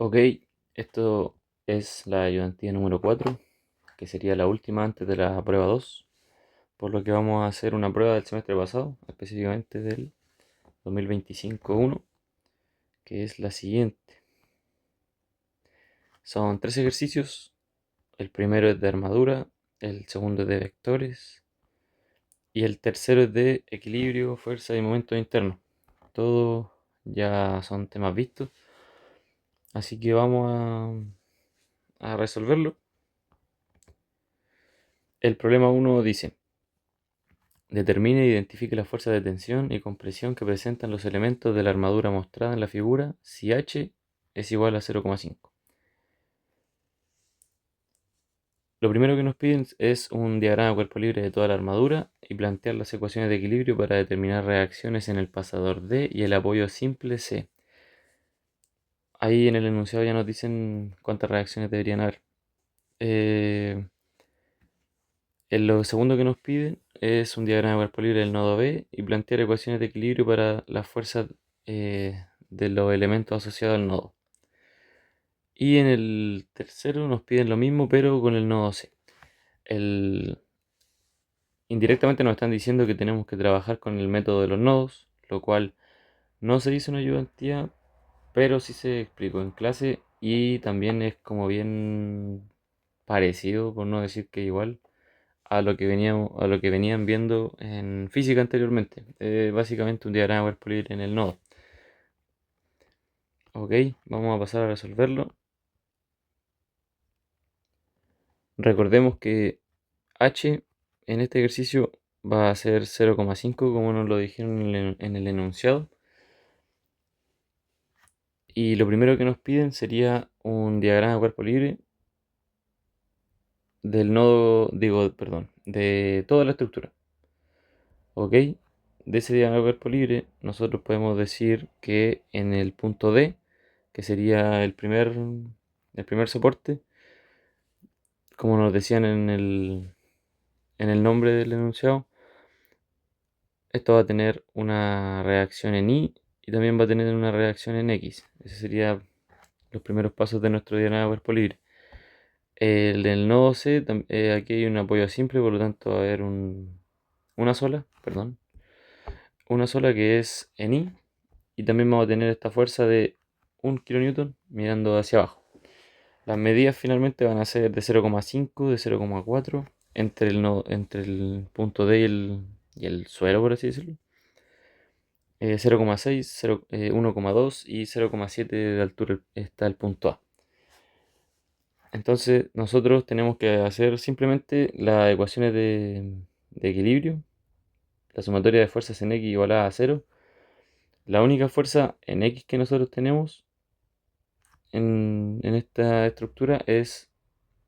Ok, esto es la ayudantía número 4, que sería la última antes de la prueba 2, por lo que vamos a hacer una prueba del semestre pasado, específicamente del 2025-1, que es la siguiente. Son 3 ejercicios, el primero es de armadura, el segundo es de vectores y el tercero es de equilibrio, fuerza y momentos internos. Todos ya son temas vistos, así que vamos a resolverlo. El problema 1 dice: determine e identifique las fuerzas de tensión y compresión que presentan los elementos de la armadura mostrada en la figura si H es igual a 0,5. Lo primero que nos piden es un diagrama de cuerpo libre de toda la armadura y plantear las ecuaciones de equilibrio para determinar reacciones en el pasador D y el apoyo simple C. Ahí en el enunciado ya nos dicen cuántas reacciones deberían haber. Eh, lo segundo que nos piden es un diagrama de cuerpo libre del nodo B y plantear ecuaciones de equilibrio para las fuerzas de los elementos asociados al nodo. Y en el tercero nos piden lo mismo, pero con el nodo C. El- Indirectamente nos están diciendo que tenemos que trabajar con el método de los nodos, lo cual no se dice en ayudantía, pero sí se explicó en clase y también es como bien parecido, por no decir que igual, a lo que venían viendo en física anteriormente. Básicamente un diagrama de cuerpo libre en el nodo. Ok, vamos a pasar a resolverlo. Recordemos que H en este ejercicio va a ser 0,5 como nos lo dijeron en el enunciado. Y lo primero que nos piden sería un diagrama de cuerpo libre del nodo, digo, perdón, de toda la estructura. Ok, de ese diagrama de cuerpo libre nosotros podemos decir que en el punto D, que sería el primer soporte, como nos decían en el nombre del enunciado, esto va a tener una reacción en Y y también va a tener una reacción en X. Esos serían los primeros pasos de nuestro diagrama de cuerpo libre. El del nodo C, aquí hay un apoyo simple, por lo tanto va a haber una sola, perdón, una sola que es en I, y también vamos a tener esta fuerza de 1 kN mirando hacia abajo. Las medidas finalmente van a ser de 0,5, de 0,4 entre el punto D y el suelo, por así decirlo. 0,6, 1,2 y 0,7 de altura está el punto A. Entonces nosotros tenemos que hacer simplemente las ecuaciones de equilibrio, la sumatoria de fuerzas en X igualada a 0. La única fuerza en X que nosotros tenemos en esta estructura es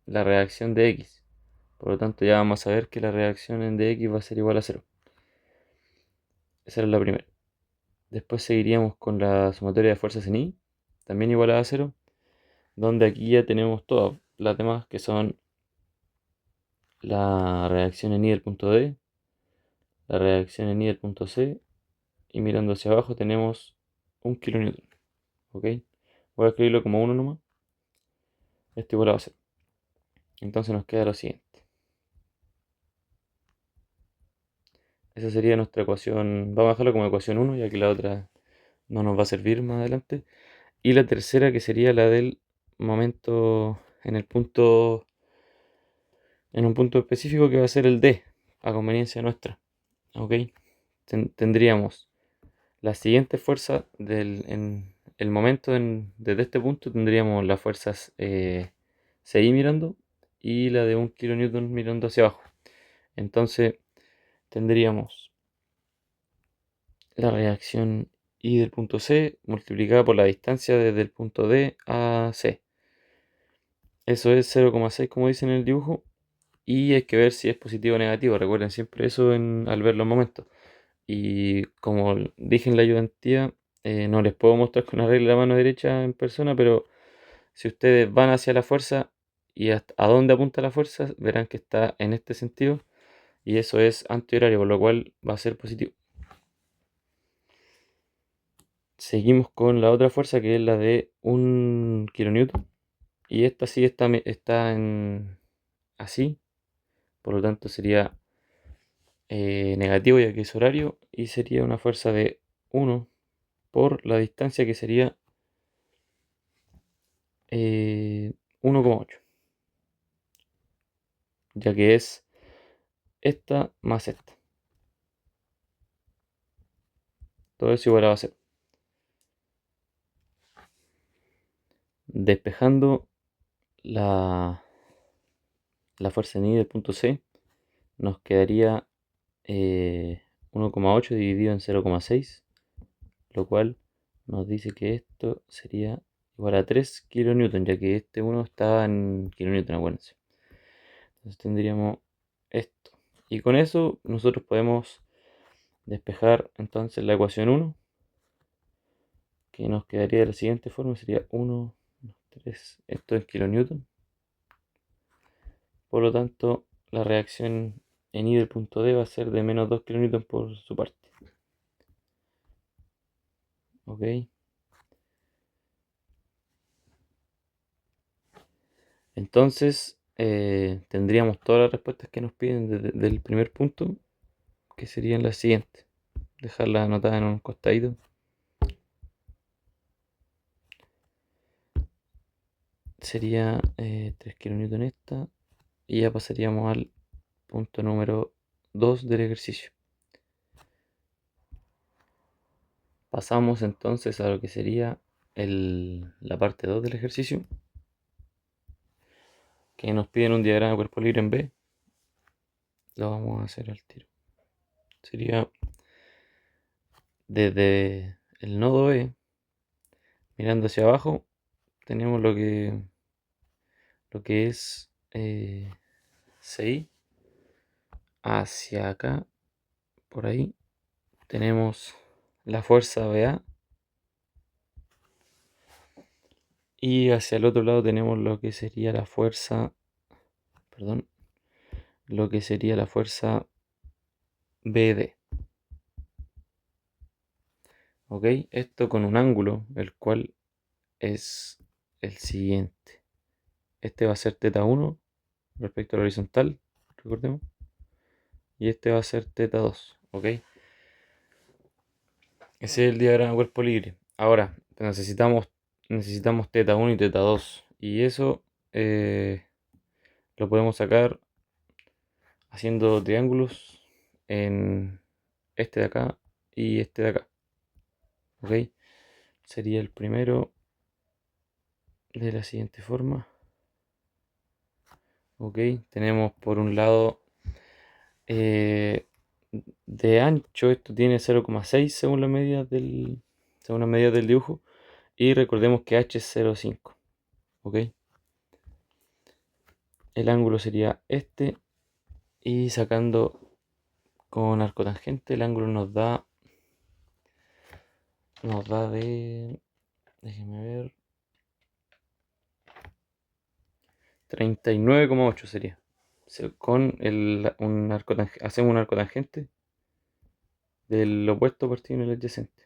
la reacción de X. Por lo tanto ya vamos a ver que la reacción en de X va a ser igual a 0. Esa es la primera. Después seguiríamos con la sumatoria de fuerzas en Y, también igualada a 0, donde aquí ya tenemos todas las demás que son la reacción en Y del punto D, la reacción en Y del punto C, y mirando hacia abajo tenemos 1 kN. ¿Ok? Voy a escribirlo como 1 nomás. Esto igual a 0. Entonces nos queda lo siguiente. Esa sería nuestra ecuación. Vamos a dejarla como ecuación 1, ya que la otra no nos va a servir más adelante. Y la tercera, que sería la del momento en un punto específico que va a ser el D, a conveniencia nuestra. ¿Ok? Tendríamos la siguiente fuerza en el momento desde este punto tendríamos las fuerzas CI mirando y la de 1 kN mirando hacia abajo. Entonces tendríamos la reacción I del punto C multiplicada por la distancia desde el punto D a C. Eso es 0,6 como dice en el dibujo. Y hay que ver si es positivo o negativo. Recuerden siempre eso al ver los momentos. Y como dije en la ayudantía, no les puedo mostrar con la regla de la mano derecha en persona, pero si ustedes van hacia la fuerza y a dónde apunta la fuerza, verán que está en este sentido y eso es antihorario, por lo cual va a ser positivo. Seguimos con la otra fuerza que es la de 1 kilonewton. Y esta sí está en así, por lo tanto sería negativo ya que es horario, y sería una fuerza de 1 por la distancia, que sería 1,8, ya que es esta más esta. Todo eso igual a 0. Despejando la fuerza en I del punto C, nos quedaría 1,8 dividido en 0,6, lo cual nos dice que esto sería igual a 3 kilonewton, ya que este 1 estaba en kilonewton, acuérdense. Entonces tendríamos esto. Y con eso nosotros podemos despejar entonces la ecuación 1, que nos quedaría de la siguiente forma: sería 1, 3, esto es kilonewton. Por lo tanto, la reacción en I del punto D va a ser de menos 2 kilonewton por su parte. Ok. Entonces, tendríamos todas las respuestas que nos piden del primer punto, que serían las siguientes. Dejarlas anotadas en un costadito. Sería 3 kilonewton esta. Y ya pasaríamos al punto número 2 del ejercicio. Pasamos entonces a lo que sería la parte 2 del ejercicio, que nos piden un diagrama de cuerpo libre en B. Lo vamos a hacer al tiro. Sería desde el nodo E, mirando hacia abajo, tenemos lo que es CI. Hacia acá, por ahí, tenemos la fuerza BA. Y hacia el otro lado tenemos lo que sería la fuerza, perdón, lo que sería la fuerza BD. Ok, esto con un ángulo, el cual es el siguiente. Este va a ser θ 1 respecto al horizontal, recordemos. Y este va a ser θ 2, ok. Ese es el diagrama de cuerpo libre. Ahora, necesitamos θ 1 y θ 2. Y eso lo podemos sacar haciendo triángulos en este de acá y este de acá. Ok, sería el primero de la siguiente forma. Ok, tenemos por un lado de ancho, esto tiene 0,6 según la medida del dibujo, y recordemos que h es 0,5. Ok, el ángulo sería este, y sacando con arco tangente el ángulo nos da de, déjenme ver, 39,8 sería. Con hacemos un arco tangente del opuesto partido en el adyacente.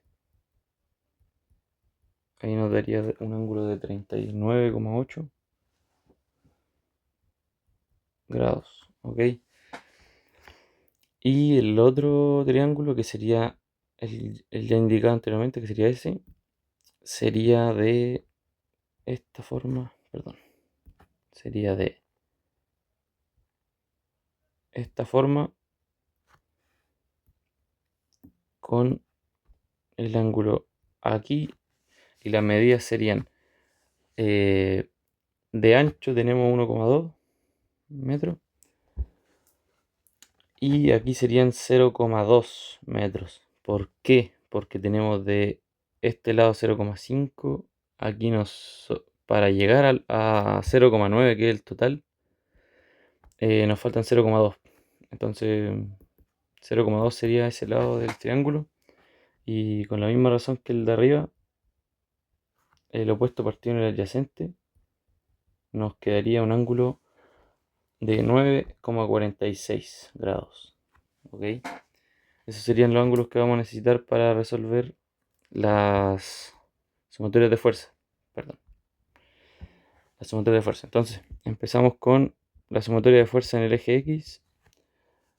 Ahí nos daría un ángulo de 39,8 grados. Ok. Y el otro triángulo, que sería el ya indicado anteriormente, que sería ese, sería de esta forma, perdón, sería de esta forma, con el ángulo aquí, y las medidas serían de ancho tenemos 1,2 metros, y aquí serían 0,2 metros. ¿Por qué? Porque tenemos de este lado 0,5, aquí para llegar a 0,9, que es el total, nos faltan 0,2. Entonces 0,2 sería ese lado del triángulo, y con la misma razón que el de arriba, el opuesto partido en el adyacente, nos quedaría un ángulo de 9,46 grados. ¿Ok? Esos serían los ángulos que vamos a necesitar para resolver las sumatorias de fuerza. Perdón. la sumatoria de fuerza. Entonces, empezamos con la sumatoria de fuerza en el eje X,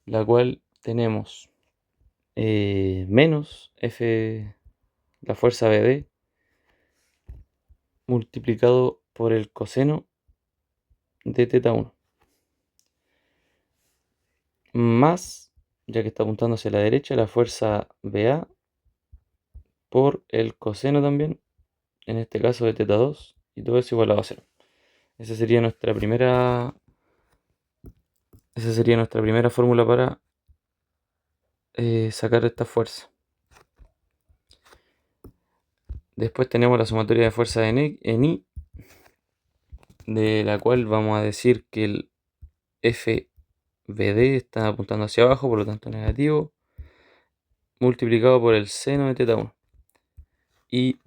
la cual tenemos menos F, la fuerza BD, multiplicado por el coseno de teta 1, más, ya que está apuntando hacia la derecha, la fuerza BA por el coseno también, en este caso de teta 2, y todo eso igualado a 0. Esa sería nuestra primera fórmula para sacar esta fuerza. Después tenemos la sumatoria de fuerza en I, de la cual vamos a decir que el FBD está apuntando hacia abajo, por lo tanto negativo, multiplicado por el seno de teta 1. Y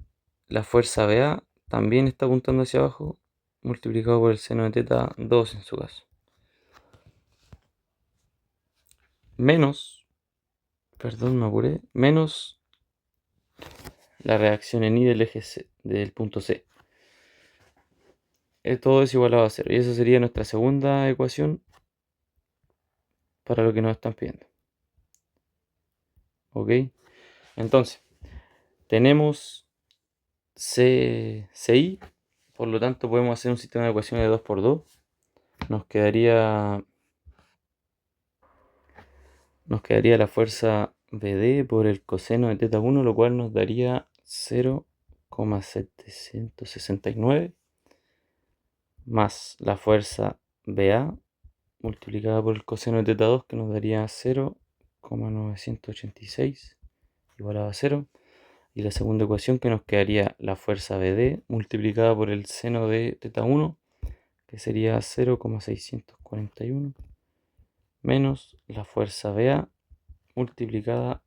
la fuerza BA también está apuntando hacia abajo, multiplicado por el seno de teta 2 en su caso. Menos, perdón, me apuré, menos la reacción en I del eje C, del punto C. Todo es igualado a 0. Y esa sería nuestra segunda ecuación para lo que nos están pidiendo. ¿Ok? Entonces, tenemos CI, por lo tanto podemos hacer un sistema de ecuaciones de 2×2. Nos quedaría la fuerza BD por el coseno de teta 1, lo cual nos daría 0,769 más la fuerza BA multiplicada por el coseno de teta 2, que nos daría 0,986 igual a 0. Y la segunda ecuación, que nos quedaría la fuerza BD multiplicada por el seno de teta 1, que sería 0,641 menos la fuerza BA multiplicada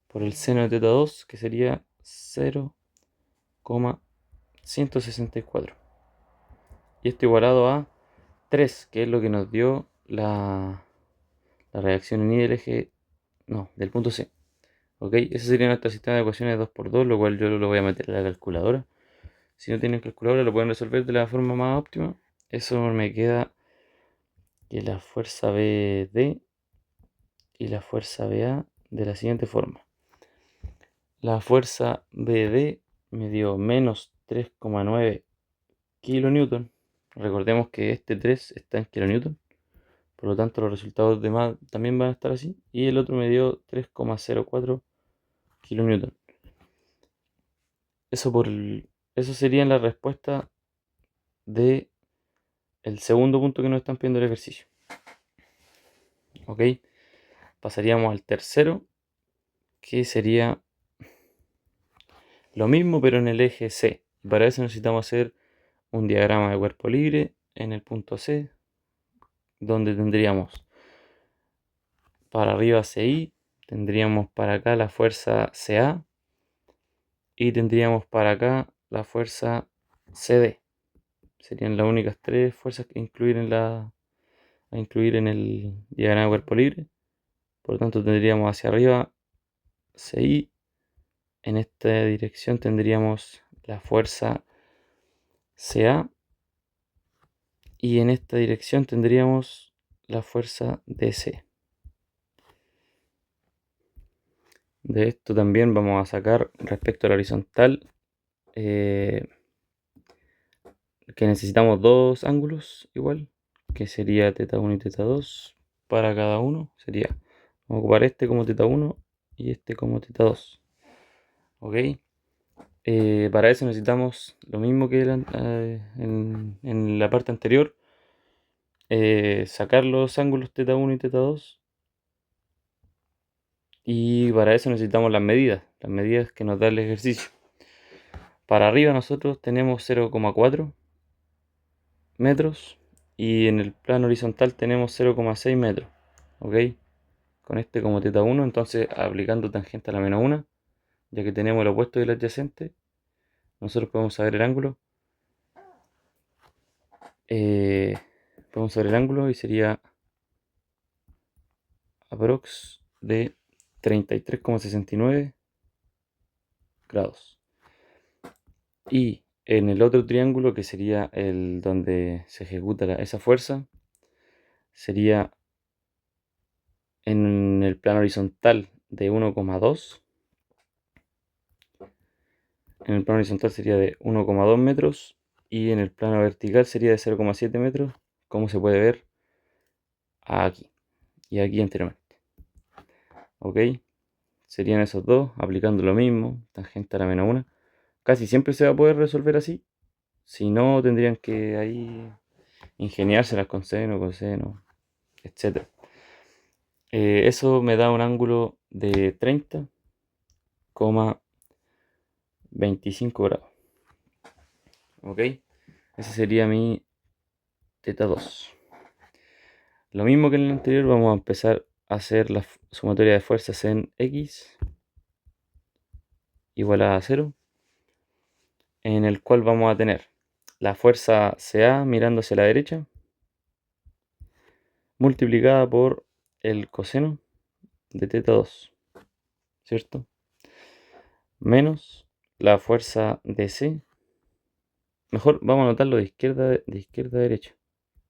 por el seno de teta 2, que sería 0,164. Y esto igualado a 3, que es lo que nos dio la reacción en I del eje, no, del punto C. ¿Ok? Ese sería nuestro sistema de ecuaciones 2×2, lo cual yo lo voy a meter en la calculadora. Si no tienen calculadora, lo pueden resolver de la forma más óptima. Eso me queda que la fuerza BD y la fuerza BA de la siguiente forma. La fuerza BD me dio menos 3,9 kilonewton. Recordemos que este 3 está en kilonewton, por lo tanto los resultados demás también van a estar así. Y el otro me dio 3,04 kilonewton. Eso sería la respuesta de el segundo punto que nos están pidiendo el ejercicio. Ok, pasaríamos al tercero, que sería lo mismo pero en el eje C. Para eso necesitamos hacer un diagrama de cuerpo libre en el punto C, donde tendríamos para arriba CI, tendríamos para acá la fuerza CA y tendríamos para acá la fuerza CD. Serían las únicas tres fuerzas que incluir en el diagrama de cuerpo libre. Por lo tanto tendríamos hacia arriba CI, en esta dirección tendríamos la fuerza CA y en esta dirección tendríamos la fuerza DC. De esto también vamos a sacar respecto a la horizontal que necesitamos dos ángulos igual, que sería teta 1 y teta 2 para cada uno. Vamos a ocupar este como teta 1 y este como teta 2. ¿Ok? Para eso necesitamos lo mismo que en la parte anterior, sacar los ángulos teta 1 y teta 2. Y para eso necesitamos las medidas que nos da el ejercicio. Para arriba nosotros tenemos 0,4 metros y en el plano horizontal tenemos 0,6 metros. ¿Ok? Con este como teta 1, entonces aplicando tangente a la menos 1, ya que tenemos el opuesto y el adyacente, nosotros podemos saber el ángulo. Podemos saber el ángulo y sería aprox de 33,69 grados. Y En el otro triángulo, que sería el donde se ejecuta esa fuerza, sería en el plano horizontal de 1,2. En el plano horizontal sería de 1,2 metros y en el plano vertical sería de 0,7 metros, como se puede ver aquí y aquí anteriormente. ¿Ok? Serían esos dos, aplicando lo mismo, tangente a la menos 1. Casi siempre se va a poder resolver así. Si no, tendrían que ahí ingeniárselas con seno, coseno, etc. Eso me da un ángulo de 30,25 grados. ¿Ok? Ese sería mi teta 2. Lo mismo que en el anterior, vamos a empezar a hacer la sumatoria de fuerzas en X igual a 0, en el cual vamos a tener la fuerza CA mirando hacia la derecha, multiplicada por el coseno de teta 2, ¿cierto? Menos la fuerza DC. Mejor vamos a anotarlo de izquierda a derecha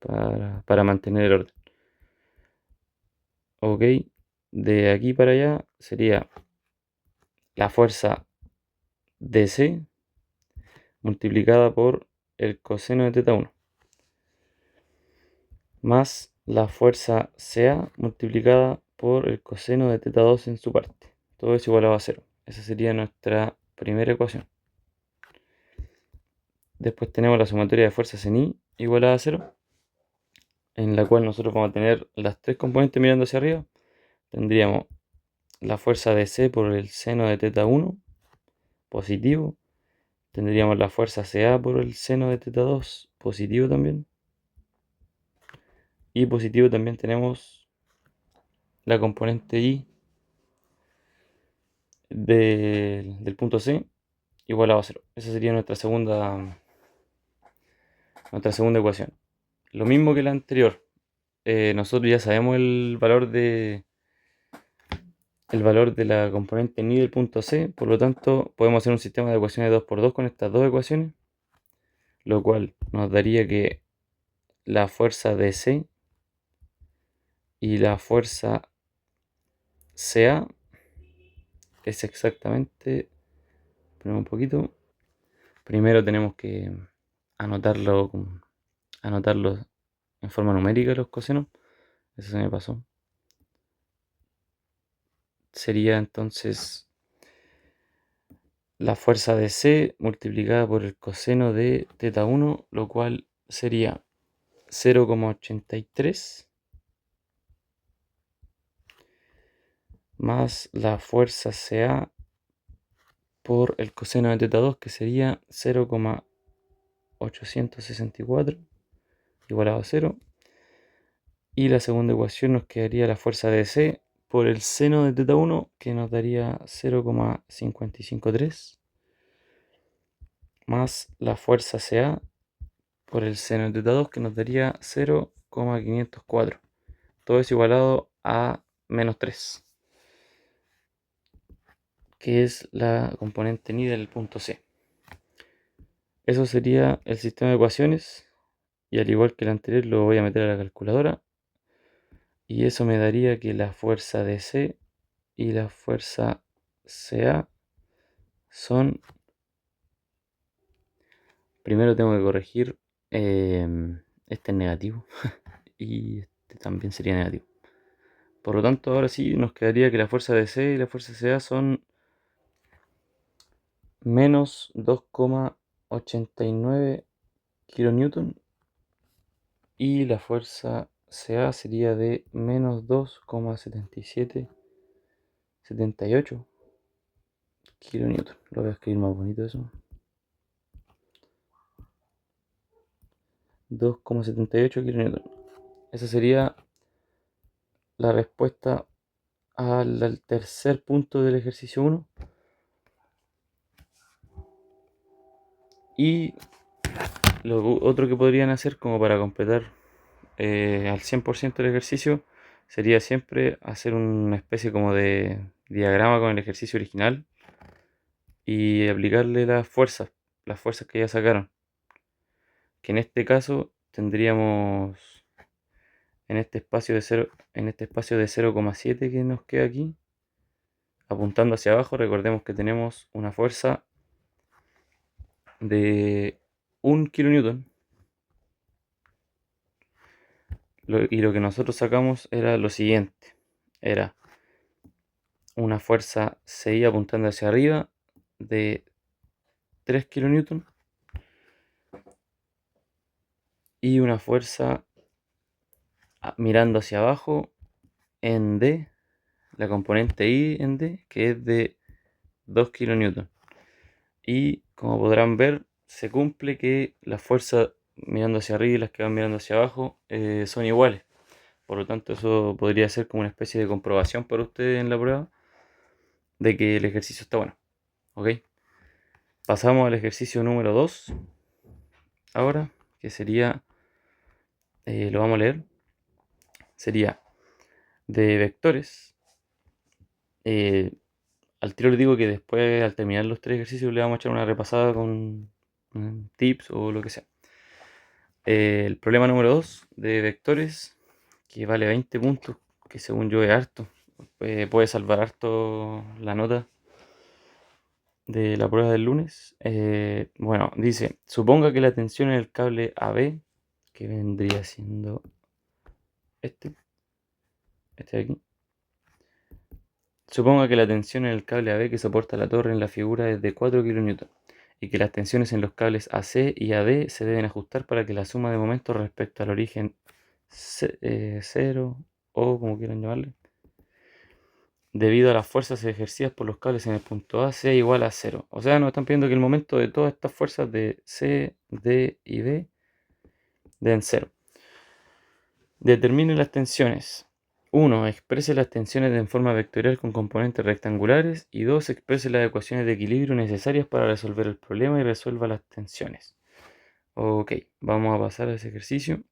para mantener el orden. Ok, de aquí para allá sería la fuerza DC multiplicada por el coseno de teta 1 más la fuerza CA multiplicada por el coseno de teta 2 en su parte. Todo es igualado a 0. Esa sería nuestra primera ecuación. Después tenemos la sumatoria de fuerzas en I igualada a 0, en la cual nosotros vamos a tener las tres componentes mirando hacia arriba. Tendríamos la fuerza de C por el seno de teta 1 positivo. Tendríamos la fuerza CA por el seno de teta 2 positivo también. Y positivo también tenemos la componente I del punto C igualado a 0. Esa sería nuestra segunda ecuación. Lo mismo que la anterior. Nosotros ya sabemos el valor de la componente ni del punto C, por lo tanto podemos hacer un sistema de ecuaciones 2x2 con estas dos ecuaciones, lo cual nos daría que la fuerza de C y la fuerza CA es exactamente, esperemos un poquito, primero tenemos que anotarlo en forma numérica los cosenos, eso se me pasó. Sería entonces la fuerza de C multiplicada por el coseno de teta 1, lo cual sería 0,83 más la fuerza CA por el coseno de teta 2, que sería 0,864 igualado a 0. Y la segunda ecuación nos quedaría la fuerza de C por el seno de teta 1, que nos daría 0,553 más la fuerza CA por el seno de teta 2, que nos daría 0,504. Todo es igualado a menos 3, que es la componente ni del punto C. Eso sería el sistema de ecuaciones, y al igual que el anterior lo voy a meter a la calculadora, y eso me daría que la fuerza de C y la fuerza CA son, primero tengo que corregir, este es negativo y este también sería negativo. Por lo tanto, ahora sí nos quedaría que la fuerza de C y la fuerza CA son menos 2,89 kilonewton y la fuerza CA sería de menos 2,78 kilonewton. Lo voy a escribir más bonito eso. 2,78 kilonewton. Esa sería la respuesta al tercer punto del ejercicio 1. Y lo otro que podrían hacer como para completar al 100% el ejercicio sería siempre hacer una especie como de diagrama con el ejercicio original y aplicarle las fuerzas. las fuerzas que ya sacaron. Que en este caso tendríamos en este espacio de 0, en este espacio de 0,7 que nos queda aquí, apuntando hacia abajo, recordemos que tenemos una fuerza de 1 kilonewton. Y lo que nosotros sacamos era lo siguiente. Era una fuerza CI apuntando hacia arriba de 3 kilonewton y una fuerza mirando hacia abajo en D, la componente I en D, que es de 2 kilonewton. Y como podrán ver, se cumple que las fuerzas mirando hacia arriba y las que van mirando hacia abajo son iguales. Por lo tanto, eso podría ser como una especie de comprobación para ustedes en la prueba de que el ejercicio está bueno. ¿Ok? Pasamos al ejercicio número 2. Ahora, que sería, lo vamos a leer, sería de vectores. Al tiro les digo que después, al terminar los 3 ejercicios, le vamos a echar una repasada con tips o lo que sea. El problema número 2 de vectores, que vale 20 puntos, que según yo es harto. Puede salvar harto la nota de la prueba del lunes. Bueno, dice, suponga que la tensión en el cable AB, que vendría siendo este de aquí. Suponga que la tensión en el cable AB que soporta la torre en la figura es de 4 kN y que las tensiones en los cables AC y AD se deben ajustar para que la suma de momentos respecto al origen 0 o como quieran llamarle, debido a las fuerzas ejercidas por los cables en el punto A sea igual a 0. O sea, nos están pidiendo que el momento de todas estas fuerzas de C, D y B den 0. Determine las tensiones. 1. Exprese las tensiones en forma vectorial con componentes rectangulares. Y 2. Exprese las ecuaciones de equilibrio necesarias para resolver el problema y resuelva las tensiones. Ok, vamos a pasar a ese ejercicio.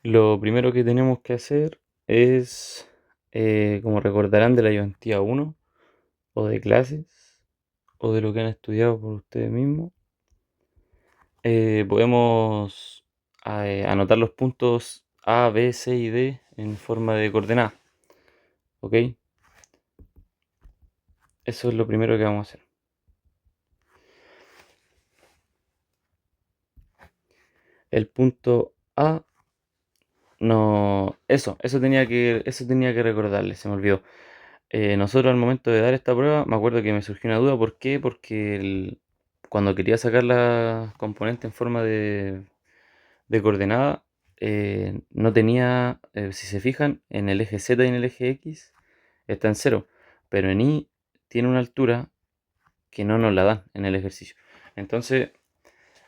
Lo primero que tenemos que hacer es, como recordarán de la ayudantía 1, o de clases, o de lo que han estudiado por ustedes mismos, podemos anotar los puntos A, B, C y D en forma de coordenada. ¿Ok? Eso es lo primero que vamos a hacer. El punto A, no, eso tenía que recordarles, se me olvidó. Nosotros al momento de dar esta prueba, me acuerdo que me surgió una duda. ¿Por qué? Porque cuando quería sacar la componente en forma de coordenada, no tenía, si se fijan, en el eje Z y en el eje X está en 0, pero en Y tiene una altura que no nos la dan en el ejercicio. Entonces,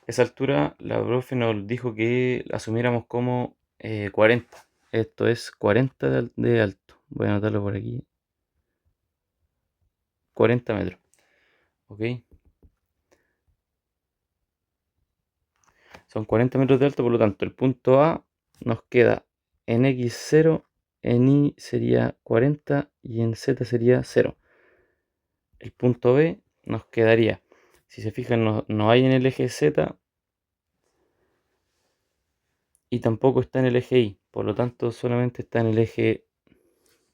esa altura la profe nos dijo que la asumiéramos como 40. Esto es 40 de alto. Voy a anotarlo por aquí. 40 metros. ¿Ok? Son 40 metros de alto, por lo tanto, el punto A nos queda en X0, en Y sería 40 y en Z sería 0. El punto B nos quedaría, si se fijan, no hay en el eje Z y tampoco está en el eje Y, por lo tanto solamente está en el eje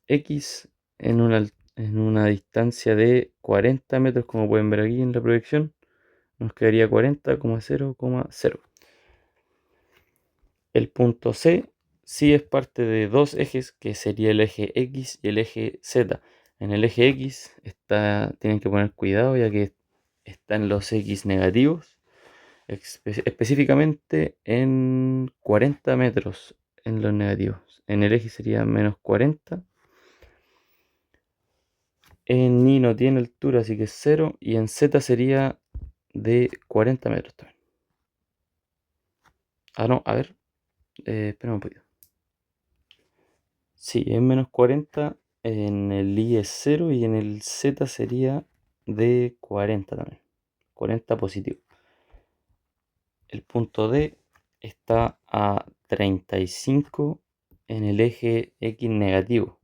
X en una distancia de 40 metros, como pueden ver aquí en la proyección. Nos quedaría 40,0,0. El punto C sí es parte de dos ejes, que sería el eje X y el eje Z. En el eje X tienen que poner cuidado, ya que están los X negativos, específicamente en 40 metros en los negativos. En el eje sería menos 40. En Y no tiene altura, así que es 0. Y en Z sería de 40 metros también. Ah, no, a ver. Espera un poquito. Sí, es menos 40. En el Y es 0 y en el Z sería de 40 también. 40 positivo. El punto D está a 35 en el eje X negativo.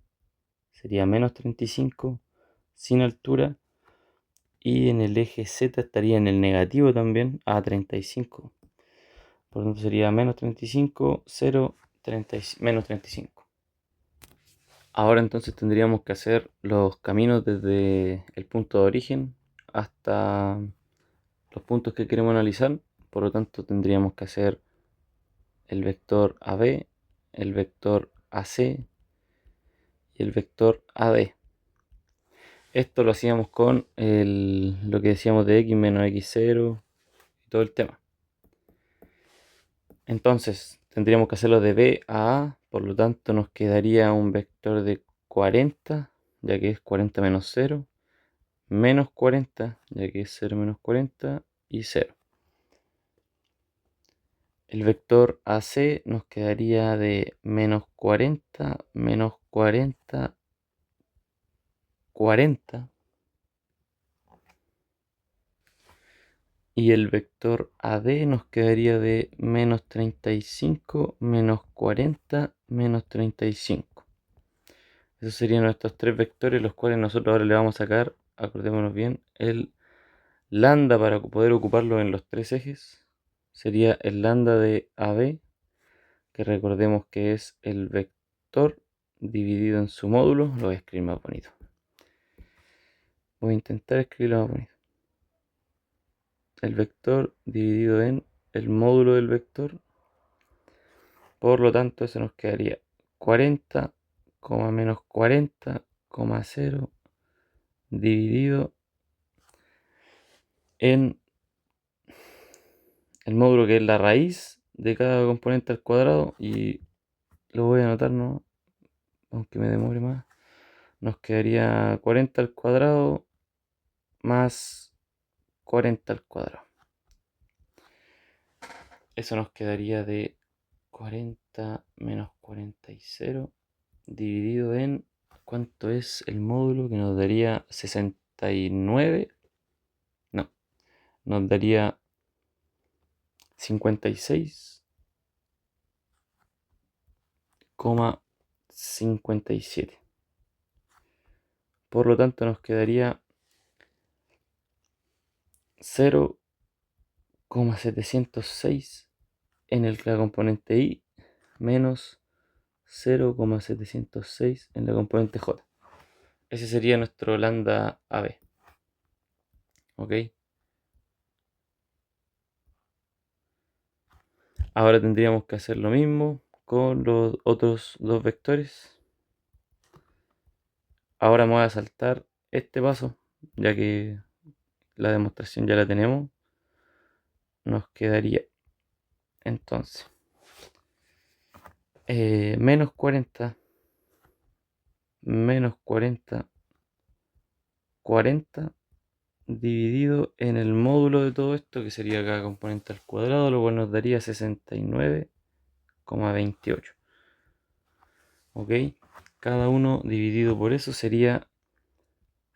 Sería menos 35 sin altura. Y en el eje Z estaría en el negativo también a 35. Por lo tanto sería menos 35, 0, menos 35. Ahora entonces tendríamos que hacer los caminos desde el punto de origen hasta los puntos que queremos analizar. Por lo tanto tendríamos que hacer el vector AB, el vector AC y el vector AD. Esto lo hacíamos con lo que decíamos de x menos x0 y todo el tema. Entonces tendríamos que hacerlo de B a A, por lo tanto nos quedaría un vector de 40, ya que es 40 menos 0, menos 40, ya que es 0 menos 40 y 0. El vector AC nos quedaría de menos 40, menos 40, 40. Y el vector AD nos quedaría de menos 35, menos 40, menos 35. Esos serían nuestros tres vectores, los cuales nosotros ahora le vamos a sacar, acordémonos bien, el lambda para poder ocuparlo en los tres ejes. Sería el lambda de AB, que recordemos que es el vector dividido en su módulo. Lo voy a escribir más bonito. Voy a intentar escribirlo más bonito. El vector dividido en el módulo del vector. Por lo tanto, eso nos quedaría 40, menos 40, 0 dividido en el módulo que es la raíz de cada componente al cuadrado. Y lo voy a anotar, ¿no? Aunque me demore más. Nos quedaría 40 al cuadrado más 40 al cuadrado. Eso nos quedaría de 40 menos 40 y 0 dividido en ¿cuánto es el módulo? Que nos daría 69. No, nos daría 56,57. Por lo tanto nos quedaría 0,706 en la componente Y menos 0,706 en la componente J. Ese sería nuestro lambda AB. ¿Ok? Ahora tendríamos que hacer lo mismo con los otros dos vectores. Ahora me voy a saltar este paso, ya que la demostración ya la tenemos. Nos quedaría entonces menos 40, menos 40, 40 dividido en el módulo de todo esto, que sería cada componente al cuadrado, lo cual nos daría 69,28. ¿Ok? Cada uno dividido por eso sería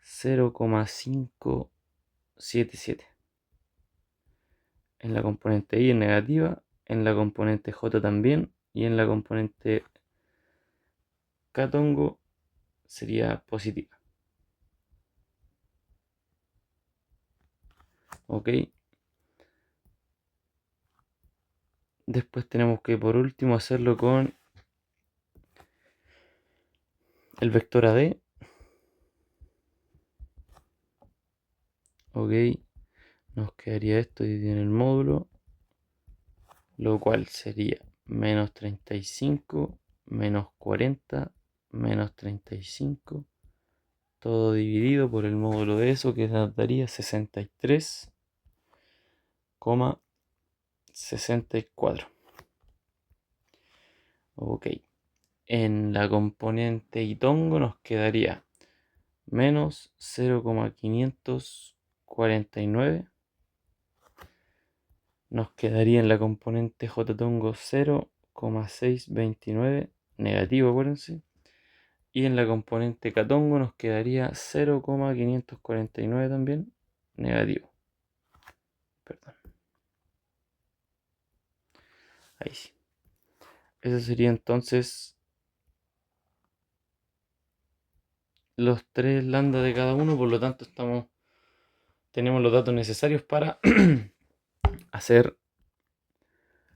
0,577. En la componente Y es negativa, en la componente J también, y en la componente K sería positiva. ¿Ok? Después tenemos que por último hacerlo con el vector AD. ¿Ok? Nos quedaría esto dividido en el módulo, lo cual sería menos 35, menos 40, menos 35, todo dividido por el módulo de eso, que nos daría 63,64. Ok, en la componente Itongo nos quedaría menos 0,549. Nos quedaría en la componente J-tongo 0,629, negativo, acuérdense. Y en la componente K-tongo nos quedaría 0,549 también, negativo. Perdón. Ahí sí. Eso sería entonces los tres lambda de cada uno, por lo tanto estamos tenemos los datos necesarios para hacer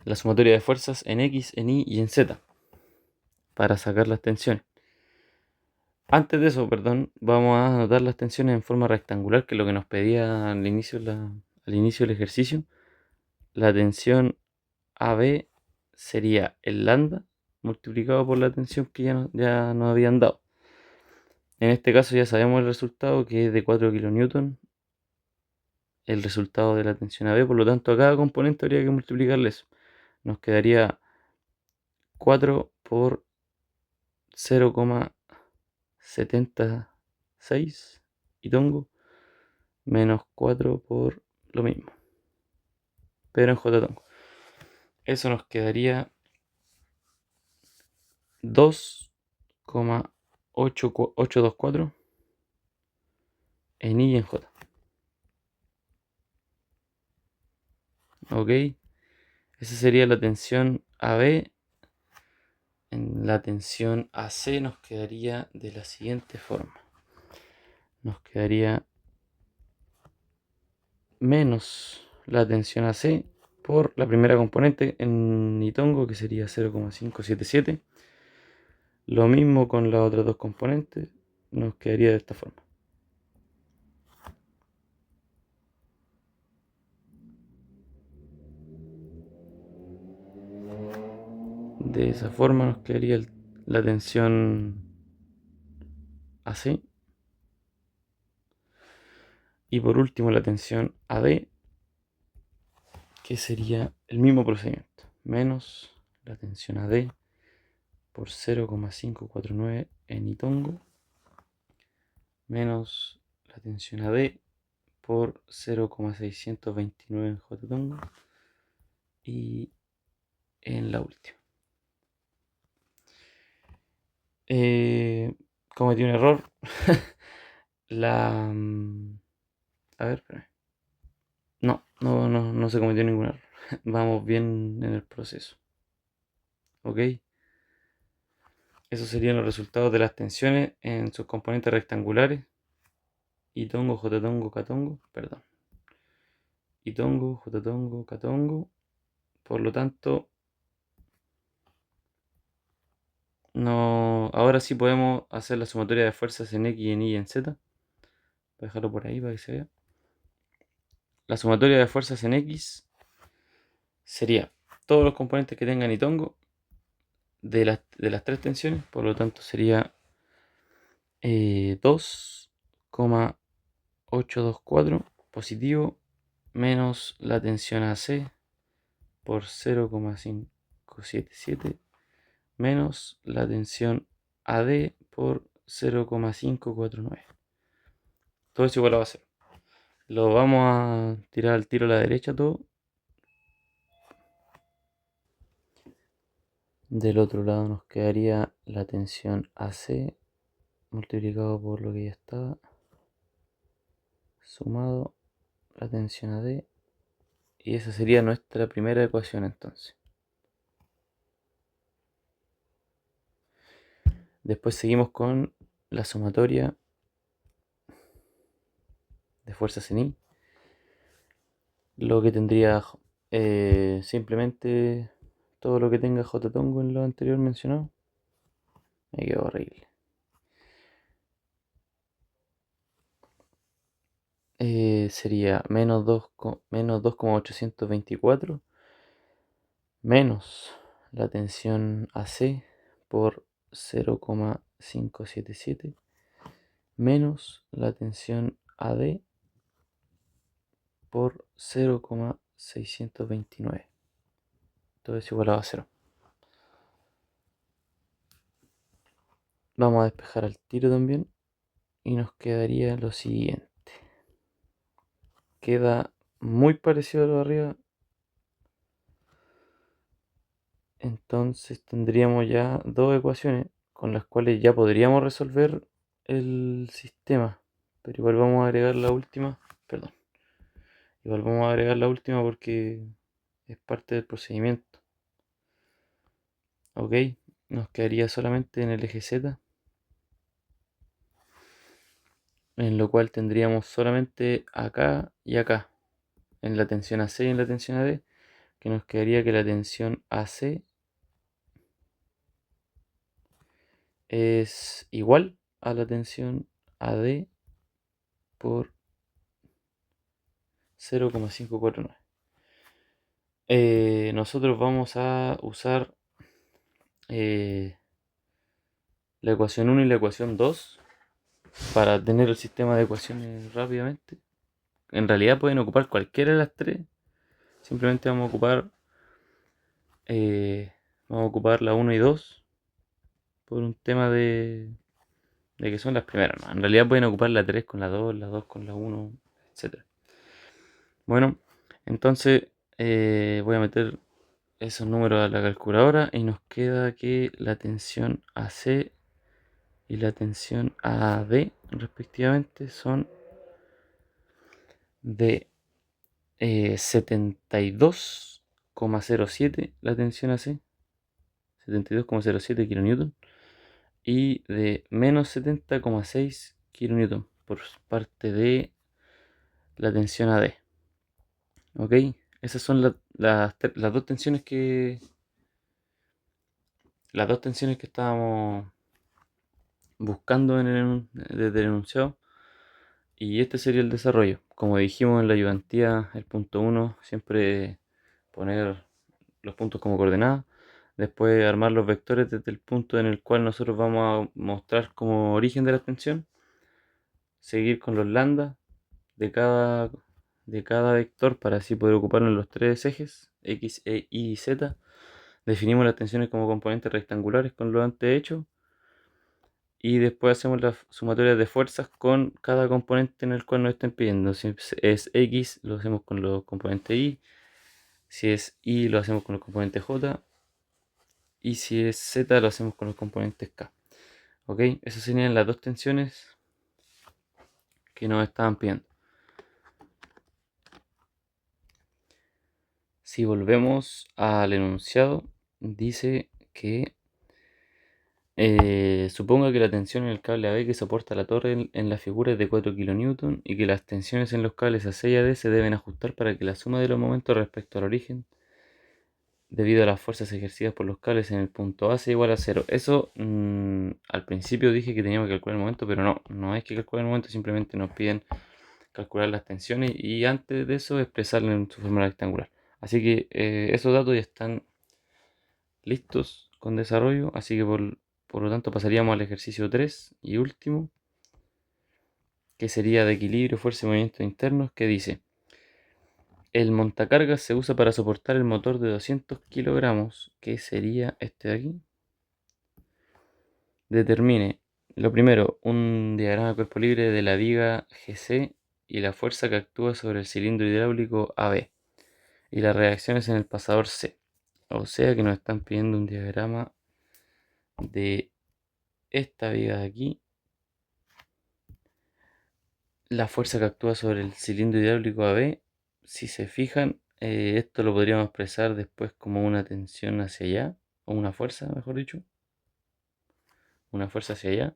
la sumatoria de fuerzas en X, en Y y en Z, para sacar las tensiones. Antes de eso, perdón, vamos a anotar las tensiones en forma rectangular, que es lo que nos pedía al inicio, al inicio del ejercicio. La tensión AB sería el lambda multiplicado por la tensión que ya nos habían dado. En este caso ya sabemos el resultado, que es de 4 kN, el resultado de la tensión AB. Por lo tanto, a cada componente habría que multiplicarle eso. Nos quedaría 4 por 0,76 y tongo, menos 4 por lo mismo, pero en J tongo. Eso nos quedaría 2,824 en I y en J. Ok, esa sería la tensión AB. En la tensión AC nos quedaría de la siguiente forma. Nos quedaría menos la tensión AC por la primera componente en Nitongo, que sería 0,577. Lo mismo con las otras dos componentes, nos quedaría de esta forma. De esa forma nos quedaría la tensión AC. Y por último la tensión AD, que sería el mismo procedimiento. Menos la tensión AD por 0,549 en Itongo, menos la tensión AD por 0,629 en J tongo, y en la última. Cometí un error. la... A ver, espérame. No se cometió ningún error. Vamos bien en el proceso. ¿Ok? Esos serían los resultados de las tensiones en sus componentes rectangulares. Itongo, J tongo, K tongo. Perdón. Itongo, J tongo, K tongo. Por lo tanto, no, ahora sí podemos hacer la sumatoria de fuerzas en X, en Y y en Z. Voy a dejarlo por ahí para que se vea. La sumatoria de fuerzas en X sería todos los componentes que tengan Itongo de las tres tensiones. Por lo tanto, sería 2,824 positivo menos la tensión AC por 0,577 menos la tensión AD por 0,549. Todo eso igual va a ser. Lo vamos a tirar al tiro a la derecha todo. Del otro lado nos quedaría la tensión AC multiplicado por lo que ya estaba, sumado la tensión AD. Y esa sería nuestra primera ecuación entonces. Después seguimos con la sumatoria de fuerzas en I. Lo que tendría simplemente todo lo que tenga J tongo en lo anterior mencionado. Me quedó horrible. Sería menos 2,824 menos la tensión AC por 0,577 menos la tensión AD por 0,629. Todo es igual a 0. Vamos a despejar al tiro también y nos quedaría lo siguiente. Queda muy parecido a lo de arriba. Entonces tendríamos ya dos ecuaciones con las cuales ya podríamos resolver el sistema. Pero igual vamos a agregar la última. Perdón. Igual vamos a agregar la última porque es parte del procedimiento. Ok. Nos quedaría solamente en el eje Z en lo cual tendríamos solamente acá y acá, en la tensión AC y en la tensión AD, que nos quedaría que la tensión AC es igual a la tensión AD por 0,549. Nosotros vamos a usar la ecuación 1 y la ecuación 2 para tener el sistema de ecuaciones rápidamente. En realidad pueden ocupar cualquiera de las tres. Simplemente eh, vamos a ocupar la 1 y 2 por un tema de que son las primeras, ¿no? En realidad pueden ocupar la 3 con la 2 con la 1, etc. Bueno, entonces voy a meter esos números a la calculadora y nos queda que la tensión AC y la tensión AD respectivamente son de 72,07 la tensión AC, 72,07 kN, y de menos 70,6 kN por parte de la tensión AD. ¿Ok? Esas son las dos tensiones que estábamos buscando desde el enunciado. Y este sería el desarrollo. Como dijimos en la ayudantía, el punto 1, siempre poner los puntos como coordenadas. Después armar los vectores desde el punto en el cual nosotros vamos a mostrar como origen de la tensión. Seguir con los lambda de cada vector para así poder ocuparlo en los tres ejes, X, Y y Z. Definimos las tensiones como componentes rectangulares con lo antes hecho. Y después hacemos las sumatorias de fuerzas con cada componente en el cual nos estén pidiendo. Si es X, lo hacemos con los componentes Y. Si es Y, lo hacemos con los componentes J. Y si es Z, lo hacemos con los componentes K. ¿Ok? Esas serían las dos tensiones que nos estaban pidiendo. Si volvemos al enunciado, dice que suponga que la tensión en el cable AB que soporta la torre en la figura es de 4 kN y que las tensiones en los cables AC y AD se deben ajustar para que la suma de los momentos respecto al origen debido a las fuerzas ejercidas por los cables en el punto A sea igual a 0. Eso al principio dije que teníamos que calcular el momento, pero no hay que calcular el momento, simplemente nos piden calcular las tensiones y antes de eso expresarlo en su forma rectangular. Así que esos datos ya están listos con desarrollo, así que por lo tanto pasaríamos al ejercicio 3 y último, que sería de equilibrio, fuerza y movimientos internos, que dice: el montacargas se usa para soportar el motor de 200 kilogramos, que sería este de aquí. Determine, lo primero, un diagrama de cuerpo libre de la viga GC y la fuerza que actúa sobre el cilindro hidráulico AB y las reacciones en el pasador C. O sea que nos están pidiendo un diagrama de esta viga de aquí, la fuerza que actúa sobre el cilindro hidráulico AB. Si se fijan, esto lo podríamos expresar después como una tensión hacia allá, o una fuerza, mejor dicho, una fuerza hacia allá.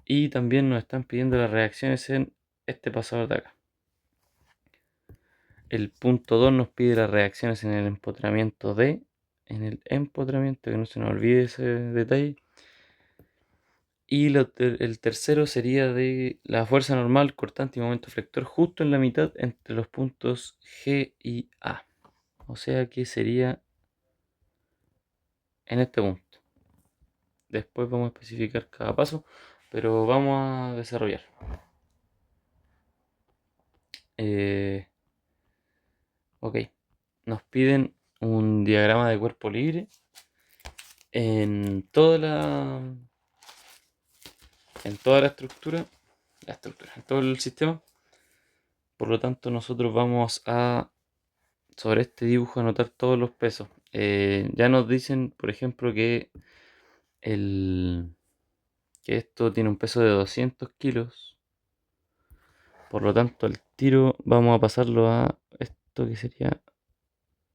Y también nos están pidiendo las reacciones en este pasador de acá. El punto 2 nos pide las reacciones en el empotramiento D, en el empotramiento, que no se nos olvide ese detalle. Y el tercero sería de la fuerza normal, cortante y momento flector justo en la mitad entre los puntos G y A. O sea que sería en este punto. Después vamos a especificar cada paso, pero vamos a desarrollar. Ok, nos piden un diagrama de cuerpo libre en toda la estructura, en todo el sistema. Por lo tanto, nosotros vamos a, sobre este dibujo, anotar todos los pesos. Ya nos dicen, por ejemplo, que esto tiene un peso de 200 kilos. Por lo tanto, al tiro vamos a pasarlo a esto que sería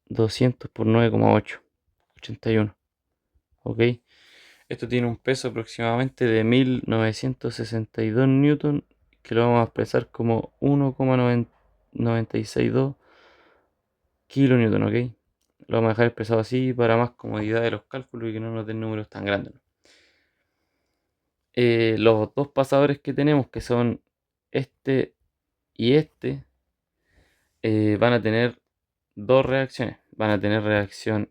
200 por 9,8, 81. ¿Ok? Esto tiene un peso aproximadamente de 1962 newton, que lo vamos a expresar como 1,962 kilonewton, ¿ok? Lo vamos a dejar expresado así para más comodidad de los cálculos y que no nos den números tan grandes, ¿no? Los dos pasadores que tenemos, que son este y este, van a tener dos reacciones. Van a tener reacción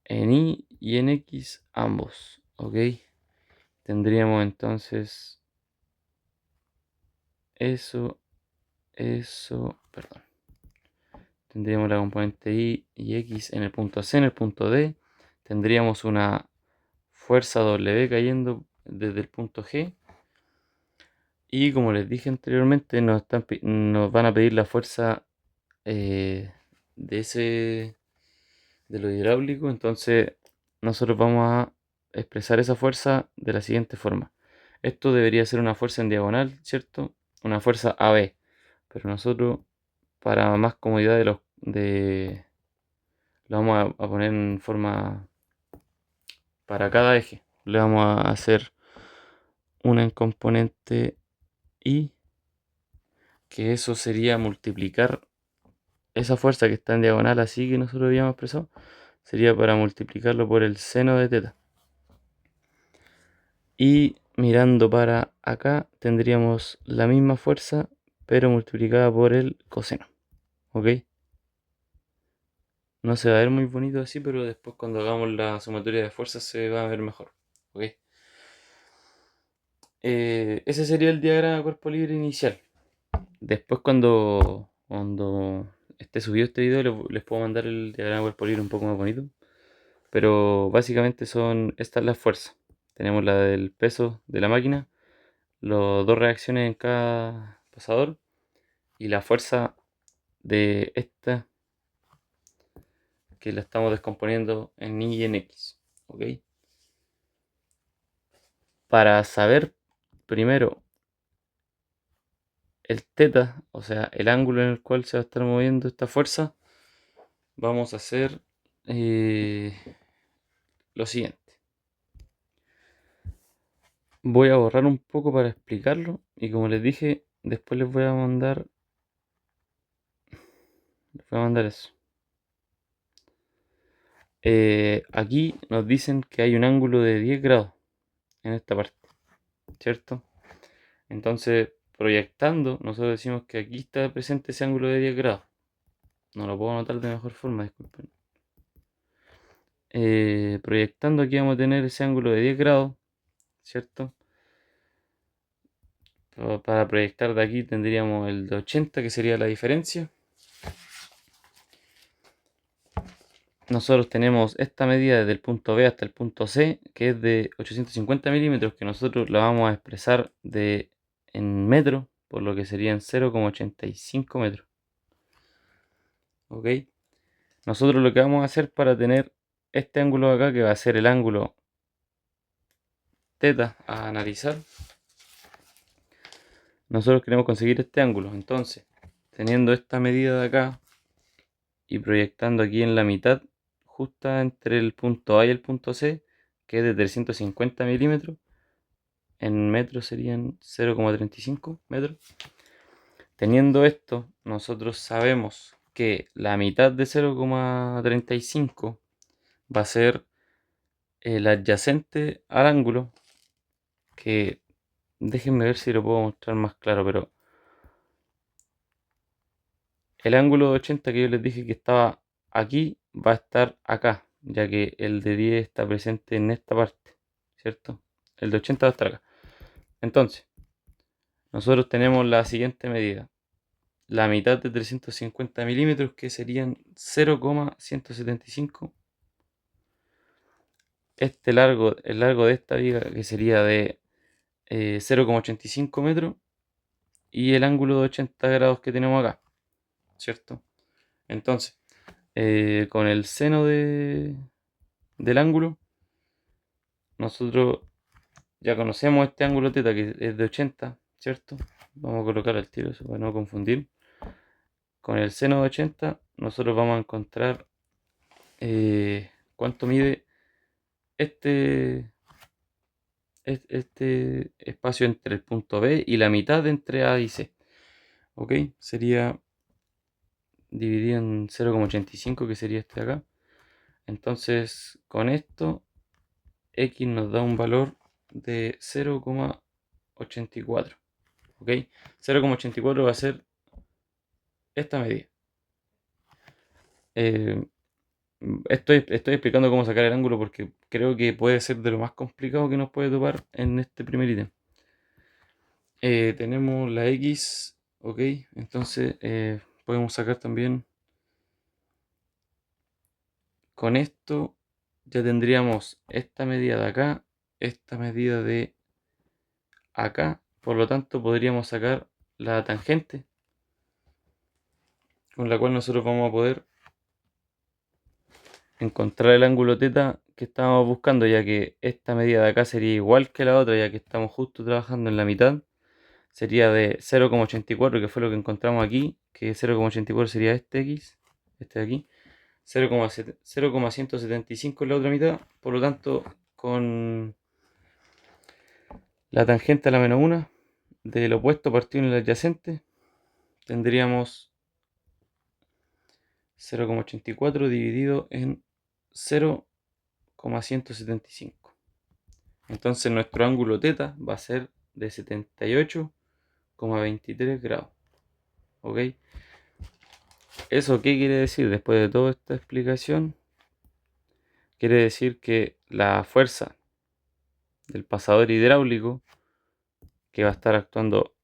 en Y y en X ambos, ¿ok? Tendríamos entonces perdón. Tendríamos la componente Y y X en el punto C, en el punto D. Tendríamos una fuerza W cayendo desde el punto G. Y como les dije anteriormente, nos van a pedir la fuerza de de lo hidráulico. Entonces nosotros vamos a expresar esa fuerza de la siguiente forma. Esto debería ser una fuerza en diagonal, ¿cierto? Una fuerza AB. Pero nosotros, para más comodidad lo vamos a poner en forma para cada eje. Le vamos a hacer una en componente Y, que eso sería multiplicar esa fuerza que está en diagonal, así que nosotros habíamos expresado, sería para multiplicarlo por el seno de teta. Y mirando para acá tendríamos la misma fuerza, pero multiplicada por el coseno. ¿Ok? No se va a ver muy bonito así, pero después cuando hagamos la sumatoria de fuerzas se va a ver mejor. ¿Ok? Ese sería el diagrama de cuerpo libre inicial. Después cuando esté subido este video les puedo mandar el diagrama de cuerpo libre un poco más bonito. Pero básicamente son estas las fuerzas. Tenemos la del peso de la máquina, las dos reacciones en cada pasador y la fuerza de esta que la estamos descomponiendo en Y y en X. ¿Ok? Para saber primero el teta, o sea, el ángulo en el cual se va a estar moviendo esta fuerza, vamos a hacer lo siguiente. Voy a borrar un poco para explicarlo y como les dije, después les voy a mandar eso. Aquí nos dicen que hay un ángulo de 10 grados en esta parte, ¿cierto? Entonces, proyectando, nosotros decimos que aquí está presente ese ángulo de 10 grados. No lo puedo anotar de mejor forma, disculpen. Proyectando aquí vamos a tener ese ángulo de 10 grados, ¿cierto? Para proyectar de aquí tendríamos el de 80, que sería la diferencia. Nosotros tenemos esta medida desde el punto B hasta el punto C, que es de 850 milímetros, que nosotros la vamos a expresar en metros, por lo que serían 0,85 metros. ¿Ok? Nosotros lo que vamos a hacer para tener este ángulo de acá, que va a ser el ángulo teta a analizar, nosotros queremos conseguir este ángulo. Entonces, teniendo esta medida de acá y proyectando aquí en la mitad, justa entre el punto A y el punto C, que es de 350 milímetros, en metros serían 0,35 metros. Teniendo esto, nosotros sabemos que la mitad de 0,35 va a ser el adyacente al ángulo, que déjenme ver si lo puedo mostrar más claro, pero el ángulo de 80 que yo les dije que estaba aquí va a estar acá, ya que el de 10 está presente en esta parte, ¿cierto? El de 80 va a estar acá. Entonces, nosotros tenemos la siguiente medida. La mitad de 350 milímetros, que serían 0,175. El largo de esta viga, que sería de 0,85 metros. Y el ángulo de 80 grados que tenemos acá, ¿cierto? Entonces, con el seno del ángulo, nosotros ya conocemos este ángulo teta, que es de 80, ¿cierto? Vamos a colocar al tiro eso para no confundir. Con el seno de 80, nosotros vamos a encontrar cuánto mide este espacio entre el punto B y la mitad entre A y C. ¿Ok? Sería dividido en 0,85, que sería este de acá. Entonces, con esto, X nos da un valor de 0,84. ¿Ok? 0,84 va a ser esta medida. Eh, estoy explicando cómo sacar el ángulo porque creo que puede ser de lo más complicado que nos puede topar en este primer ítem. Tenemos la X, ok, entonces podemos sacar también con esto, ya tendríamos esta medida de acá, esta medida de acá, por lo tanto podríamos sacar la tangente con la cual nosotros vamos a poder encontrar el ángulo θ que estábamos buscando, ya que esta medida de acá sería igual que la otra, ya que estamos justo trabajando en la mitad. Sería de 0,84, que fue lo que encontramos aquí, que 0,84 sería este X, este de aquí, 0,175 en la otra mitad, por lo tanto, con la tangente a la menos 1 del opuesto partido en el adyacente, tendríamos 0,84 dividido en 0,175. Entonces nuestro ángulo θ va a ser de 78,23 grados. ¿Ok? ¿Eso qué quiere decir? Después de toda esta explicación, quiere decir que la fuerza del pasador hidráulico que va a estar actuando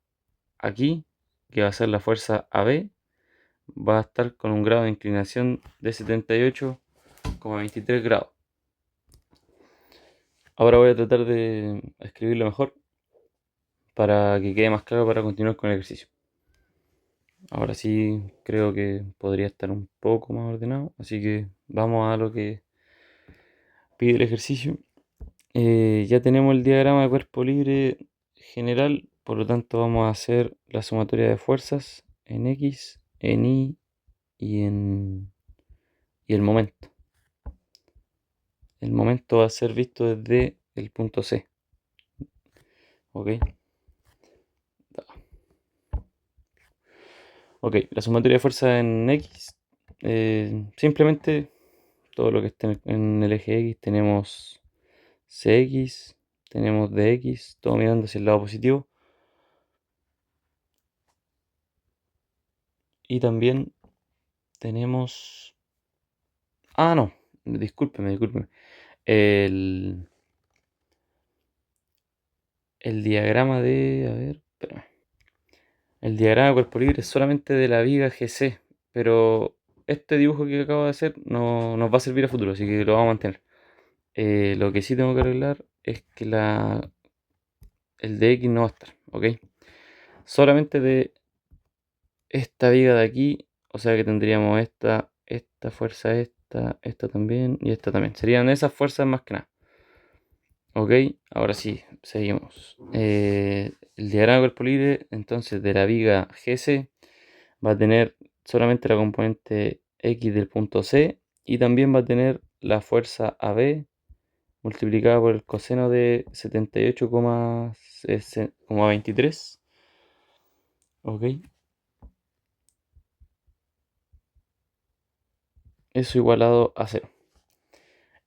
aquí, que va a ser la fuerza AB, va a estar con un grado de inclinación de 78,23 grados. Ahora voy a tratar de escribirlo mejor para que quede más claro para continuar con el ejercicio. Ahora sí creo que podría estar un poco más ordenado, así que vamos a lo que pide el ejercicio. Ya tenemos el diagrama de cuerpo libre general, por lo tanto vamos a hacer la sumatoria de fuerzas en X, en Y y el momento. El momento va a ser visto desde el punto C. ¿Ok? Ok, la sumatoria de fuerzas en X. Simplemente todo lo que esté en el eje X tenemos CX, tenemos DX, todo mirando hacia el lado positivo. Y también tenemos... Ah, no, discúlpeme. El, el diagrama de... A ver, espérame. El diagrama de cuerpo libre es solamente de la viga GC, pero este dibujo que acabo de hacer no nos va a servir a futuro, así que lo vamos a mantener. Lo que sí tengo que arreglar es que el de X no va a estar, ¿ok? Solamente de esta viga de aquí, o sea que tendríamos esta fuerza, esta también y esta también. Serían esas fuerzas más que nada. Ok, ahora sí, seguimos. El diagrama de cuerpo libre, entonces de la viga GC, va a tener solamente la componente X del punto C y también va a tener la fuerza AB multiplicada por el coseno de 78,23. Ok, eso igualado a 0.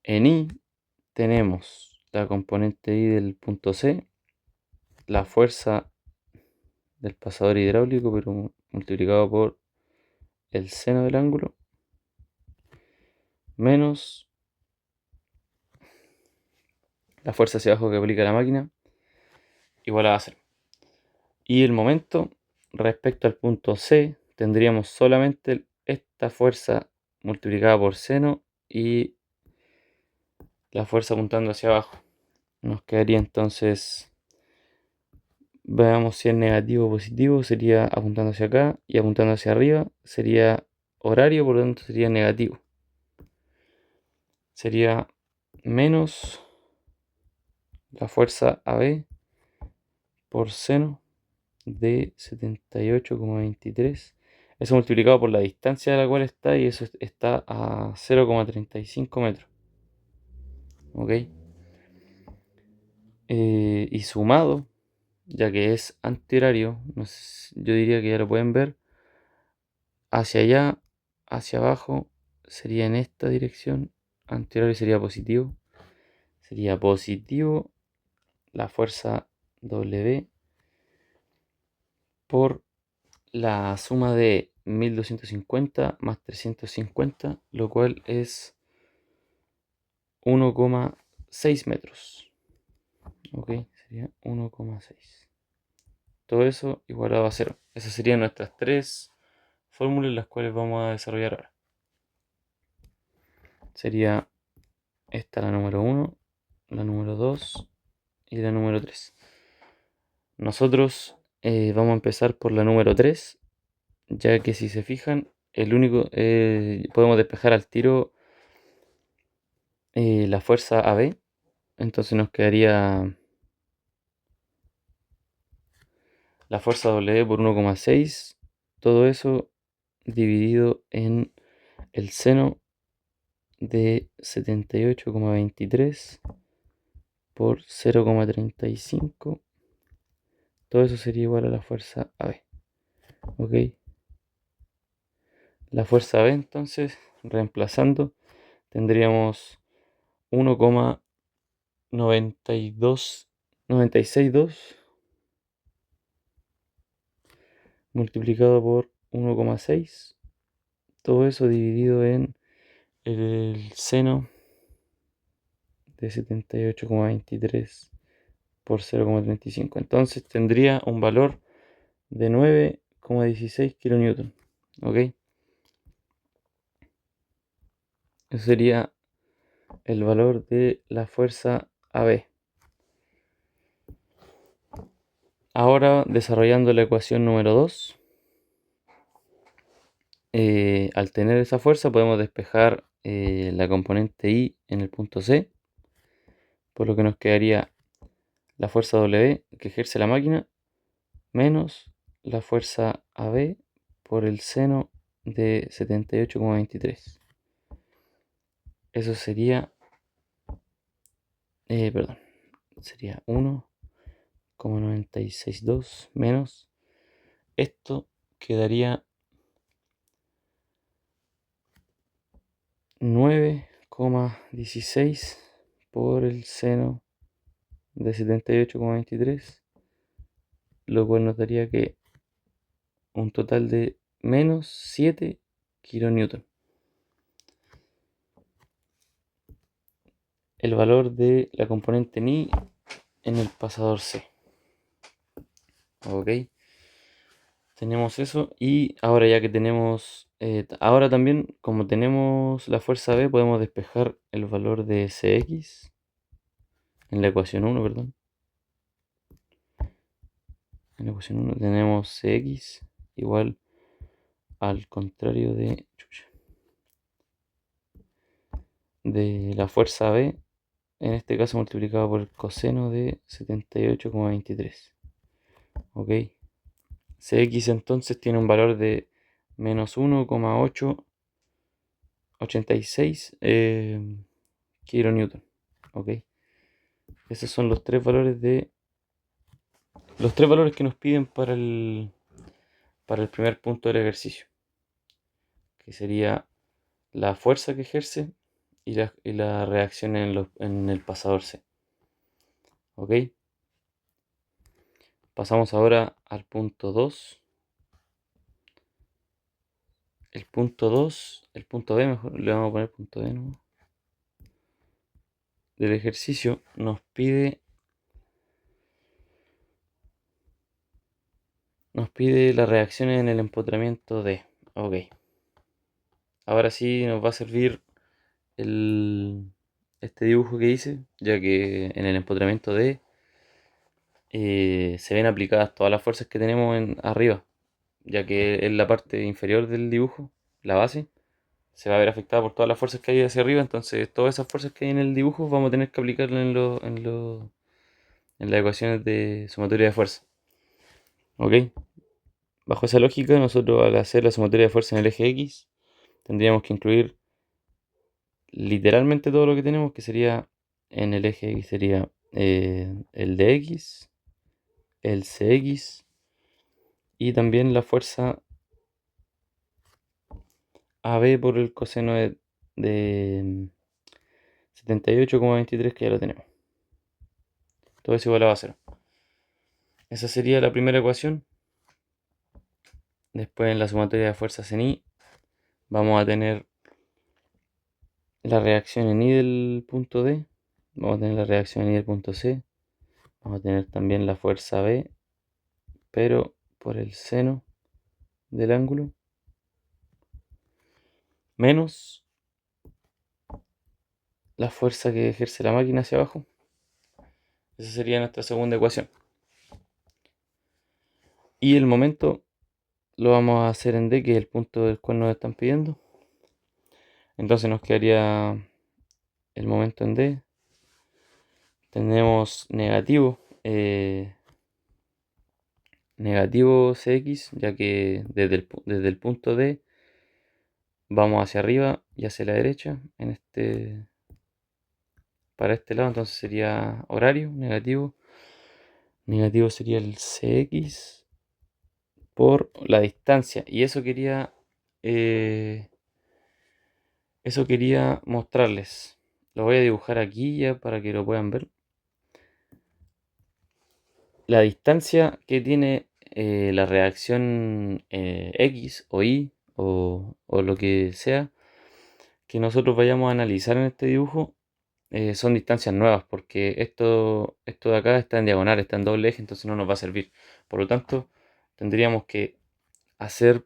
En Y tenemos la componente Y del punto C, la fuerza del pasador hidráulico, pero multiplicado por el seno del ángulo, menos la fuerza hacia abajo que aplica la máquina, igualada a 0. Y el momento respecto al punto C, tendríamos solamente esta fuerza multiplicada por seno y la fuerza apuntando hacia abajo. Nos quedaría entonces, veamos si es negativo o positivo, sería apuntando hacia acá y apuntando hacia arriba, sería horario, por lo tanto sería negativo. Sería menos la fuerza AB por seno de 78,23. Eso multiplicado por la distancia de la cual está, y eso está a 0,35 metros. ¿Ok? y sumado, ya que es antihorario, no sé, yo diría que ya lo pueden ver, hacia allá, hacia abajo, sería en esta dirección, antihorario sería positivo la fuerza W por la suma de 1250 más 350, lo cual es 1,6 metros. Ok, sería 1,6. Todo eso igualado a 0. Esas serían nuestras tres fórmulas las cuales vamos a desarrollar ahora. Sería esta la número 1, la número 2 y la número 3. Nosotros vamos a empezar por la número 3, ya que si se fijan, el único podemos despejar al tiro la fuerza AB. Entonces nos quedaría la fuerza W por 1,6. Todo eso dividido en el seno de 78,23 por 0,35. Todo eso sería igual a la fuerza AB. ¿Ok? La fuerza AB entonces, reemplazando, tendríamos 1,962 multiplicado por 1,6. Todo eso dividido en el seno de 78,23 por 0,35. Entonces tendría un valor de 9,16 kN. ¿Ok? Ese sería el valor de la fuerza AB. Ahora, desarrollando la ecuación número 2, al tener esa fuerza podemos despejar la componente I en el punto C, por lo que nos quedaría la fuerza W que ejerce la máquina menos la fuerza AB por el seno de 78,23. Eso sería, perdón, sería 1,962 menos. Esto quedaría 9,16 por el seno de 78,23, lo cual nos daría que un total de menos 7 kN. El valor de la componente Ni en el pasador C. Ok, tenemos eso y ahora ya que tenemos, ahora también como tenemos la fuerza B podemos despejar el valor de Cx en la ecuación 1, perdón. En la ecuación 1 tenemos Cx igual al contrario de la fuerza B, en este caso multiplicado por el coseno de 78,23. Ok, Cx entonces tiene un valor de menos 1,886 kilonewton. Ok, esos son los tres valores que nos piden para el primer punto del ejercicio, que sería la fuerza que ejerce y la reacción en el pasador C. Ok, pasamos ahora al punto 2. El punto 2, el punto B, mejor le vamos a poner punto B, ¿no? Del ejercicio nos pide la reacción en el empotramiento D. Ok, ahora sí nos va a servir este dibujo que hice, ya que en el empotramiento D se ven aplicadas todas las fuerzas que tenemos arriba, ya que es la parte inferior del dibujo, la base, se va a ver afectada por todas las fuerzas que hay hacia arriba. Entonces todas esas fuerzas que hay en el dibujo vamos a tener que aplicarlas en las ecuaciones de sumatoria de fuerza. ¿Ok? Bajo esa lógica, nosotros al hacer la sumatoria de fuerza en el eje X, tendríamos que incluir literalmente todo lo que tenemos, que sería en el eje X sería el dx, el cx y también la fuerza AB por el coseno de 78,23 que ya lo tenemos. Todo es igual a 0. Esa sería la primera ecuación. Después en la sumatoria de fuerzas en I vamos a tener la reacción en I del punto D. Vamos a tener la reacción en I del punto C. Vamos a tener también la fuerza B, pero por el seno del ángulo. Menos la fuerza que ejerce la máquina hacia abajo. Esa sería nuestra segunda ecuación. Y el momento lo vamos a hacer en D, que es el punto del cual nos están pidiendo. Entonces nos quedaría el momento en D. Tenemos negativo Cx, ya que desde el punto D vamos hacia arriba y hacia la derecha para este lado, entonces sería horario negativo. Negativo sería el Cx por la distancia. Y eh, eso quería mostrarles. Lo voy a dibujar aquí ya para que lo puedan ver. La distancia que tiene la reacción X o Y o lo que sea que nosotros vayamos a analizar en este dibujo son distancias nuevas, porque esto de acá está en diagonal, está en doble eje, entonces no nos va a servir. Por lo tanto, tendríamos que hacer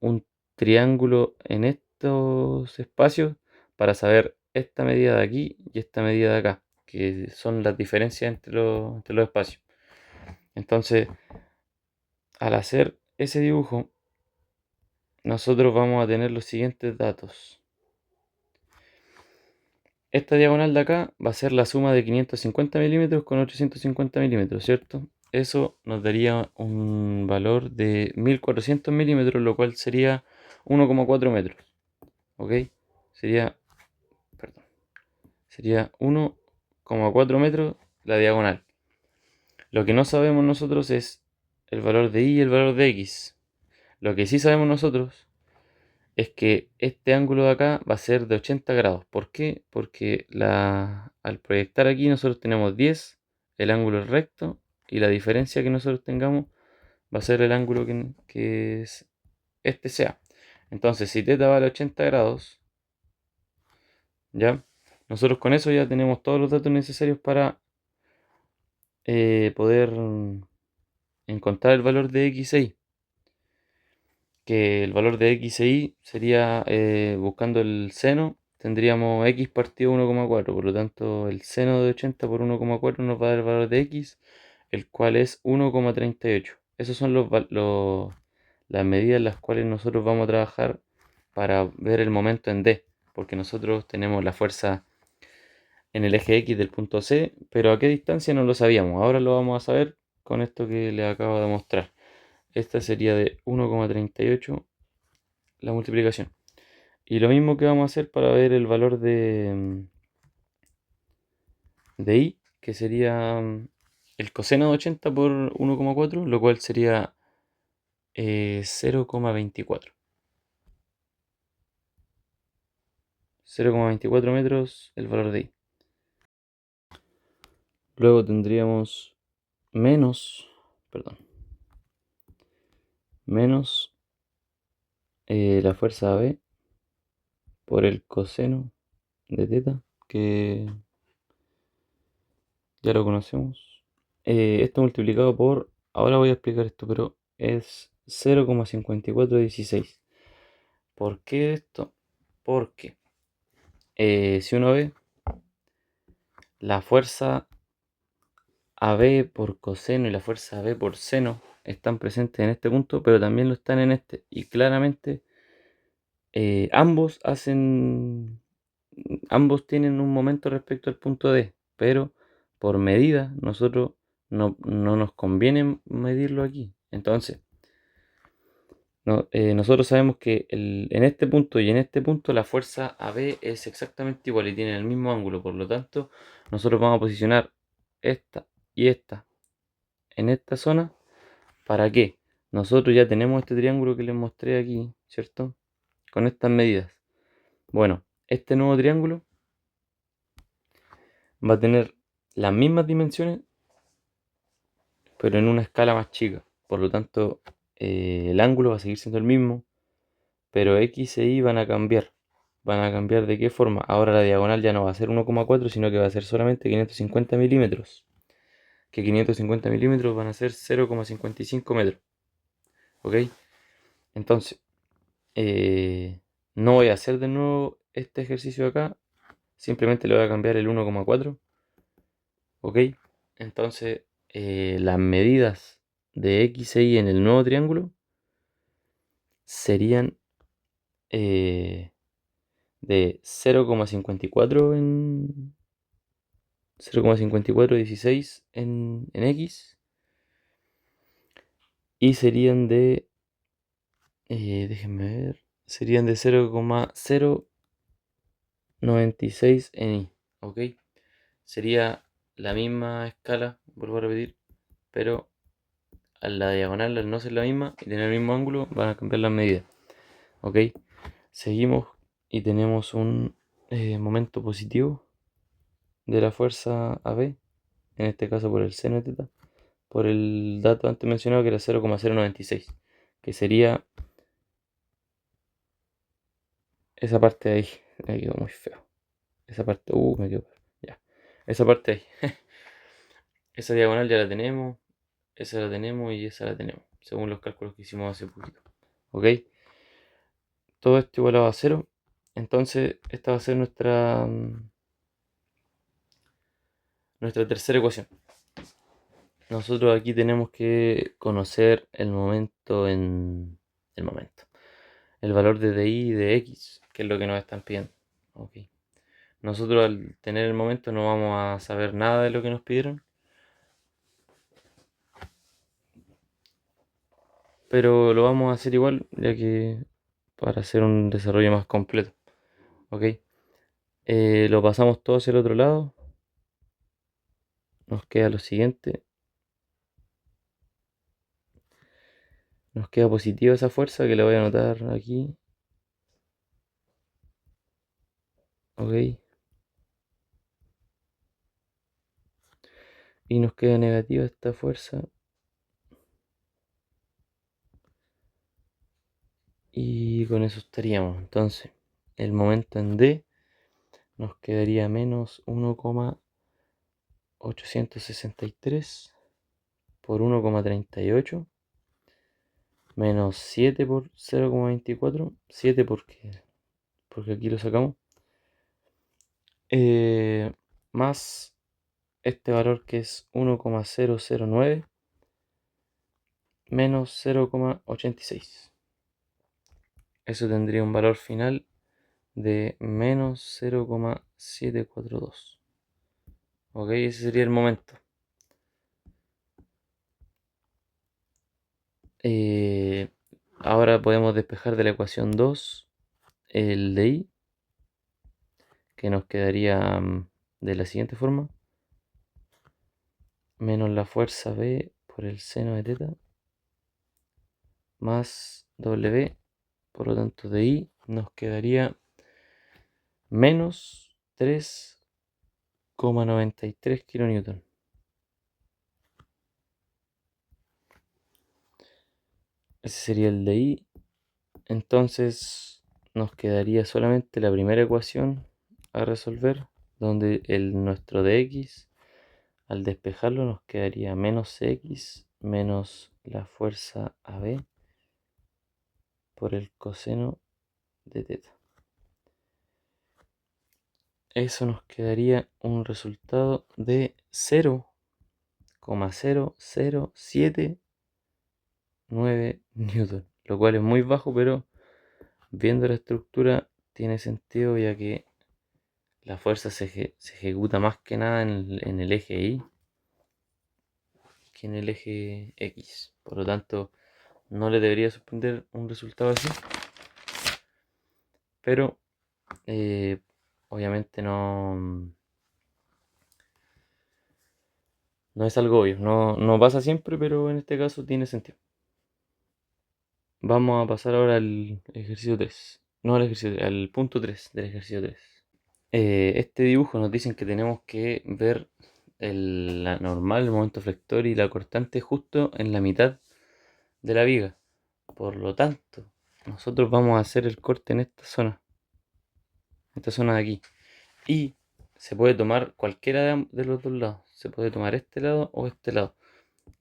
un triángulo en estos espacios para saber esta medida de aquí y esta medida de acá, que son las diferencias entre los espacios. Entonces, al hacer ese dibujo, nosotros vamos a tener los siguientes datos. Esta diagonal de acá va a ser la suma de 550 milímetros con 850 milímetros, ¿cierto? Eso nos daría un valor de 1400 milímetros, lo cual sería 1,4 metros. ¿Ok? Sería 1,4 metros la diagonal. Lo que no sabemos nosotros es el valor de y el valor de x. Lo que sí sabemos nosotros es que este ángulo de acá va a ser de 80 grados. ¿Por qué? Porque al proyectar aquí nosotros tenemos 10, el ángulo es recto y la diferencia que nosotros tengamos va a ser el ángulo que es este sea. Entonces, si θ vale 80 grados, ¿ya? Nosotros con eso ya tenemos todos los datos necesarios para poder encontrar el valor de x e y. Que el valor de x e y sería, buscando el seno, tendríamos x partido 1,4. Por lo tanto, el seno de 80 por 1,4 nos va a dar el valor de x, el cual es 1,38. Esas son las medidas en las cuales nosotros vamos a trabajar para ver el momento en D, porque nosotros tenemos la fuerza en el eje X del punto C, pero a qué distancia no lo sabíamos. Ahora lo vamos a saber con esto que les acabo de mostrar. Esta sería de 1,38 la multiplicación. Y lo mismo que vamos a hacer para ver el valor de I, que sería el coseno de 80 por 1,4, lo cual sería 0,24. 0,24 metros el valor de I. Luego tendríamos menos la fuerza B por el coseno de θ, que ya lo conocemos. Esto multiplicado por, ahora voy a explicar esto, pero es 0,5416. ¿Por qué esto? Porque si uno ve, la fuerza AB por coseno y la fuerza AB por seno están presentes en este punto, pero también lo están en este. Y claramente ambos tienen un momento respecto al punto D, pero por medida nosotros no nos conviene medirlo aquí. Entonces, nosotros sabemos que en este punto y en este punto la fuerza AB es exactamente igual y tienen el mismo ángulo. Por lo tanto, nosotros vamos a posicionar esta y esta en esta zona. ¿Para qué? Nosotros ya tenemos este triángulo que les mostré aquí, ¿cierto? Con estas medidas. Bueno, este nuevo triángulo va a tener las mismas dimensiones, pero en una escala más chica. Por lo tanto, el ángulo va a seguir siendo el mismo, pero X e Y van a cambiar. ¿Van a cambiar de qué forma? Ahora la diagonal ya no va a ser 1,4, sino que va a ser solamente 550 milímetros. Que 550 milímetros van a ser 0,55 metros. ¿Ok? Entonces, no voy a hacer de nuevo este ejercicio acá. Simplemente le voy a cambiar el 1,4. ¿Ok? Entonces, las medidas de X e Y en el nuevo triángulo serían de 0,54 en 0,5416 en X, y serían de déjenme ver, serían de 0,096 en Y. ¿Ok? Sería la misma escala, vuelvo a repetir, pero a la diagonal, al no ser la misma y tener el mismo ángulo, van a cambiar las medidas. ¿Ok? Seguimos y tenemos un momento positivo de la fuerza AB, en este caso por el seno de teta, por el dato antes mencionado que era 0,096, que sería esa parte de ahí. Me quedó muy feo. Esa parte, me quedó. Ya. Esa parte de ahí. Esa diagonal ya la tenemos, esa la tenemos y esa la tenemos, según los cálculos que hicimos hace poquito. ¿Ok? Todo esto igualado a 0. Entonces, esta va a ser nuestra tercera ecuación. Nosotros aquí tenemos que conocer el momento en el momento. El valor de DI y de X, que es lo que nos están pidiendo. Ok. Nosotros al tener el momento no vamos a saber nada de lo que nos pidieron, pero lo vamos a hacer igual, ya que para hacer un desarrollo más completo. Ok. Lo pasamos todo hacia el otro lado. Nos queda lo siguiente. Nos queda positiva esa fuerza que la voy a anotar aquí. Ok. Y nos queda negativa esta fuerza. Y con eso estaríamos. Entonces, el momento en D nos quedaría menos 1,863 por 1,38 menos 7 por 0,24. 7 porque aquí lo sacamos. Más este valor que es 1,009 menos 0,86. Eso tendría un valor final de menos 0,742. Ok, ese sería el momento. Ahora podemos despejar de la ecuación 2 el de I, que nos quedaría de la siguiente forma. Menos la fuerza B por el seno de teta más W, por lo tanto de I nos quedaría menos 3,93 kilonewton. Ese sería el de I. Entonces nos quedaría solamente la primera ecuación a resolver, donde nuestro de X, al despejarlo, nos quedaría menos X menos la fuerza AB por el coseno de teta. Eso nos quedaría un resultado de 0,0079 newton, lo cual es muy bajo, pero viendo la estructura tiene sentido, ya que la fuerza se ejecuta más que nada en el eje Y que en el eje X. Por lo tanto, no le debería sorprender un resultado así. Pero obviamente No es algo obvio, no pasa siempre, pero en este caso tiene sentido. Vamos a pasar ahora al ejercicio 3. No al ejercicio 3, al punto 3 del ejercicio 3. Este dibujo nos dicen que tenemos que ver la normal, el momento flector y la cortante justo en la mitad de la viga. Por lo tanto, nosotros vamos a hacer el corte en esta zona de aquí. Y se puede tomar cualquiera de los dos lados. Se puede tomar este lado o este lado.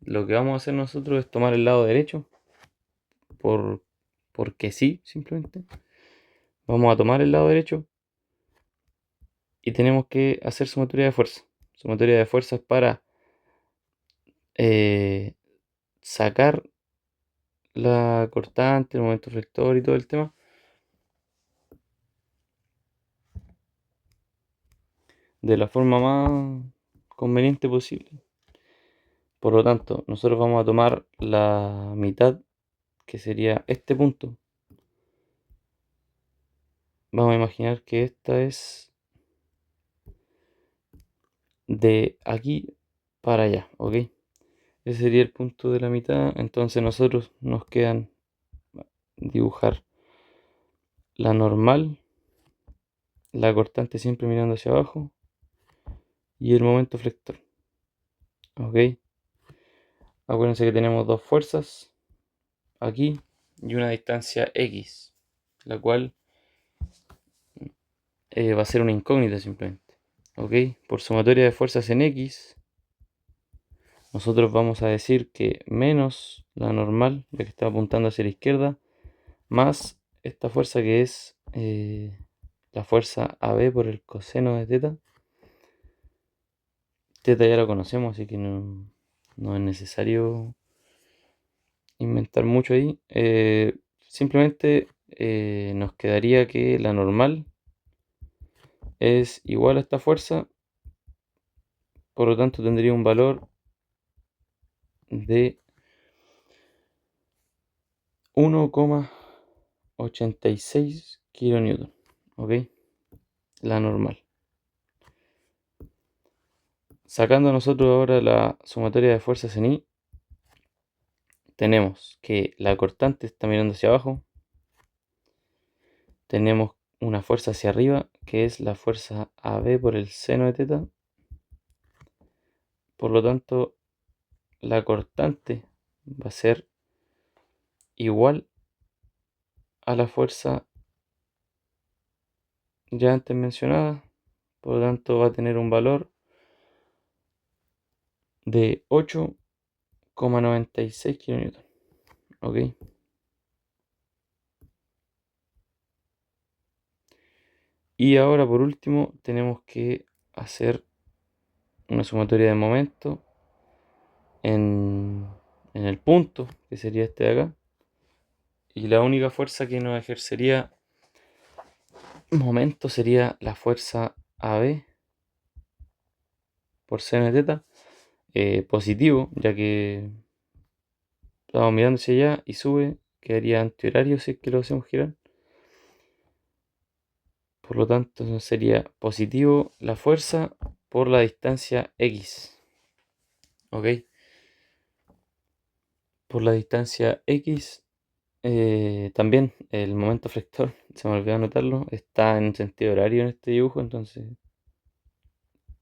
Lo que vamos a hacer nosotros es tomar el lado derecho por, porque sí, simplemente. Vamos a tomar el lado derecho y tenemos que hacer sumatoria de fuerza. Sumatoria de fuerza es para eh, sacar la cortante, el momento flector y todo el tema de la forma más conveniente posible. Por lo tanto, nosotros vamos a tomar la mitad, que sería este punto. Vamos a imaginar que esta es de aquí para allá, ¿ok? Ese sería el punto de la mitad. Entonces nosotros nos quedan dibujar la normal, la cortante siempre mirando hacia abajo y el momento flector, ¿ok? Acuérdense que tenemos dos fuerzas aquí y una distancia X, la cual va a ser una incógnita simplemente, ¿ok? Por sumatoria de fuerzas en X, nosotros vamos a decir que menos la normal, la que está apuntando hacia la izquierda, más esta fuerza que es la fuerza AB por el coseno de teta. Teta ya lo conocemos, así que no es necesario inventar mucho ahí. Simplemente nos quedaría que la normal es igual a esta fuerza, por lo tanto tendría un valor de 1,86 kN, ¿ok? La normal. Sacando nosotros ahora la sumatoria de fuerzas en I, tenemos que la cortante está mirando hacia abajo, tenemos una fuerza hacia arriba, que es la fuerza AB por el seno de teta. Por lo tanto, la cortante va a ser igual a la fuerza ya antes mencionada. Por lo tanto, va a tener un valor de 8,96 kN. ¿Ok? Y ahora, por último, tenemos que hacer una sumatoria de momento en el punto, que sería este de acá. Y la única fuerza que nos ejercería momento sería la fuerza AB por seno de teta. Positivo, ya que estamos mirando hacia allá y sube, quedaría antihorario si es que lo hacemos girar. Por lo tanto, sería positivo la fuerza por la distancia X. ¿Ok? Por la distancia X, también el momento flector, se me olvidó anotarlo, está en sentido horario en este dibujo, entonces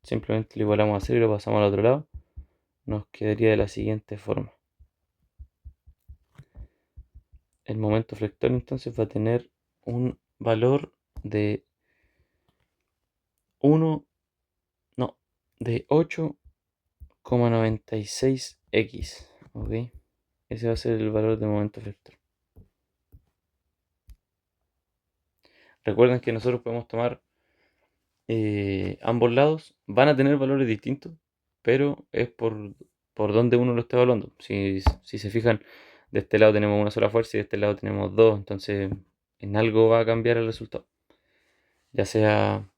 simplemente lo igualamos a 0 y lo pasamos al otro lado. Nos quedaría de la siguiente forma. El momento flector entonces va a tener un valor de 1, no, de 8,96x, ¿ok? Ese va a ser el valor de momento flector. Recuerden que nosotros podemos tomar ambos lados, van a tener valores distintos, pero es por donde uno lo está evaluando. Si se fijan, de este lado tenemos una sola fuerza y de este lado tenemos dos, entonces en algo va a cambiar el resultado. Ya sea,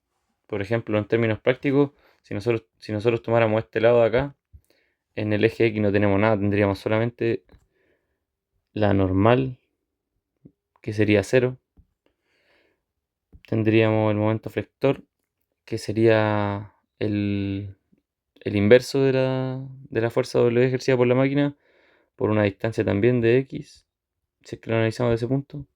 por ejemplo, en términos prácticos, si nosotros tomáramos este lado de acá, en el eje X no tenemos nada, tendríamos solamente la normal, que sería 0. Tendríamos el momento flector, que sería el inverso de la fuerza W ejercida por la máquina por una distancia también de X, si es que lo analizamos de ese punto.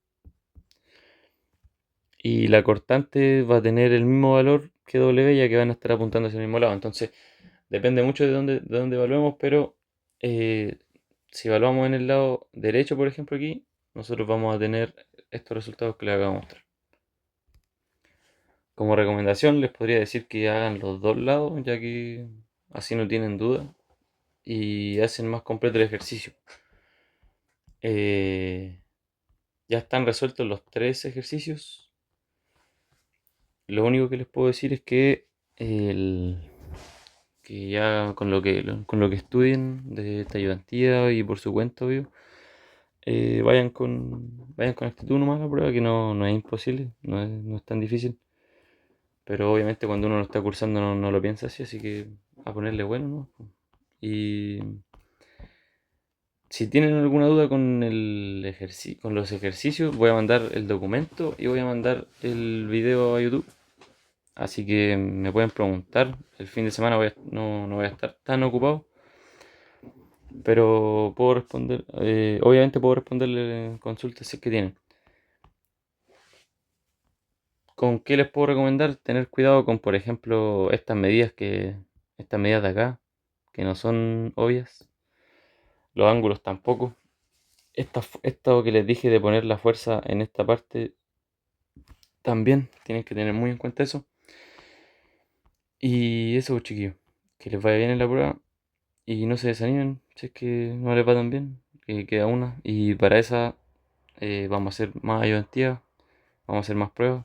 Y la cortante va a tener el mismo valor que W, ya que van a estar apuntando hacia el mismo lado. Entonces, depende mucho de dónde evaluemos, pero eh, si evaluamos en el lado derecho, por ejemplo, aquí, nosotros vamos a tener estos resultados que les acabo de mostrar. Como recomendación, les podría decir que hagan los dos lados, ya que así no tienen duda y hacen más completo el ejercicio. Eh, ya están resueltos los tres ejercicios. Lo único que les puedo decir es el, que ya con lo que estudien de esta ayudantía y por su cuenta, obvio, vayan con actitud nomás a la prueba, que no es imposible, no es tan difícil. Pero obviamente cuando uno lo está cursando no lo piensa así, así que a ponerle bueno, ¿no? Y si tienen alguna duda con con los ejercicios, voy a mandar el documento y voy a mandar el video a YouTube. Así que me pueden preguntar. El fin de semana no voy a estar tan ocupado, pero puedo responder. Obviamente puedo responderle consultas si es que tienen. ¿Con qué les puedo recomendar? Tener cuidado con, por ejemplo, estas medidas de acá, que no son obvias. Los ángulos tampoco. Esto que les dije de poner la fuerza en esta parte, también tienen que tener muy en cuenta eso. Y eso, chiquillos, que les vaya bien en la prueba y no se desanimen si es que no les va tan bien, que queda una. Y para esa vamos a hacer más ayudantías, vamos a hacer más pruebas.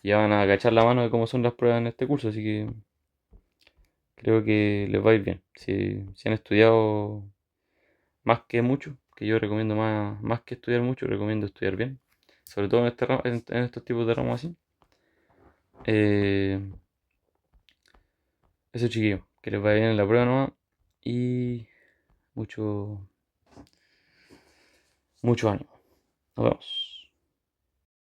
Y ya van a agachar la mano de cómo son las pruebas en este curso, así que creo que les va a ir bien. Si han estudiado más que mucho, que yo recomiendo más que estudiar mucho, recomiendo estudiar bien. Sobre todo en estos tipos de ramos así. Eh, Eso, chiquillos, que les vaya bien en la prueba nomás. Y mucho, mucho ánimo. Nos vemos.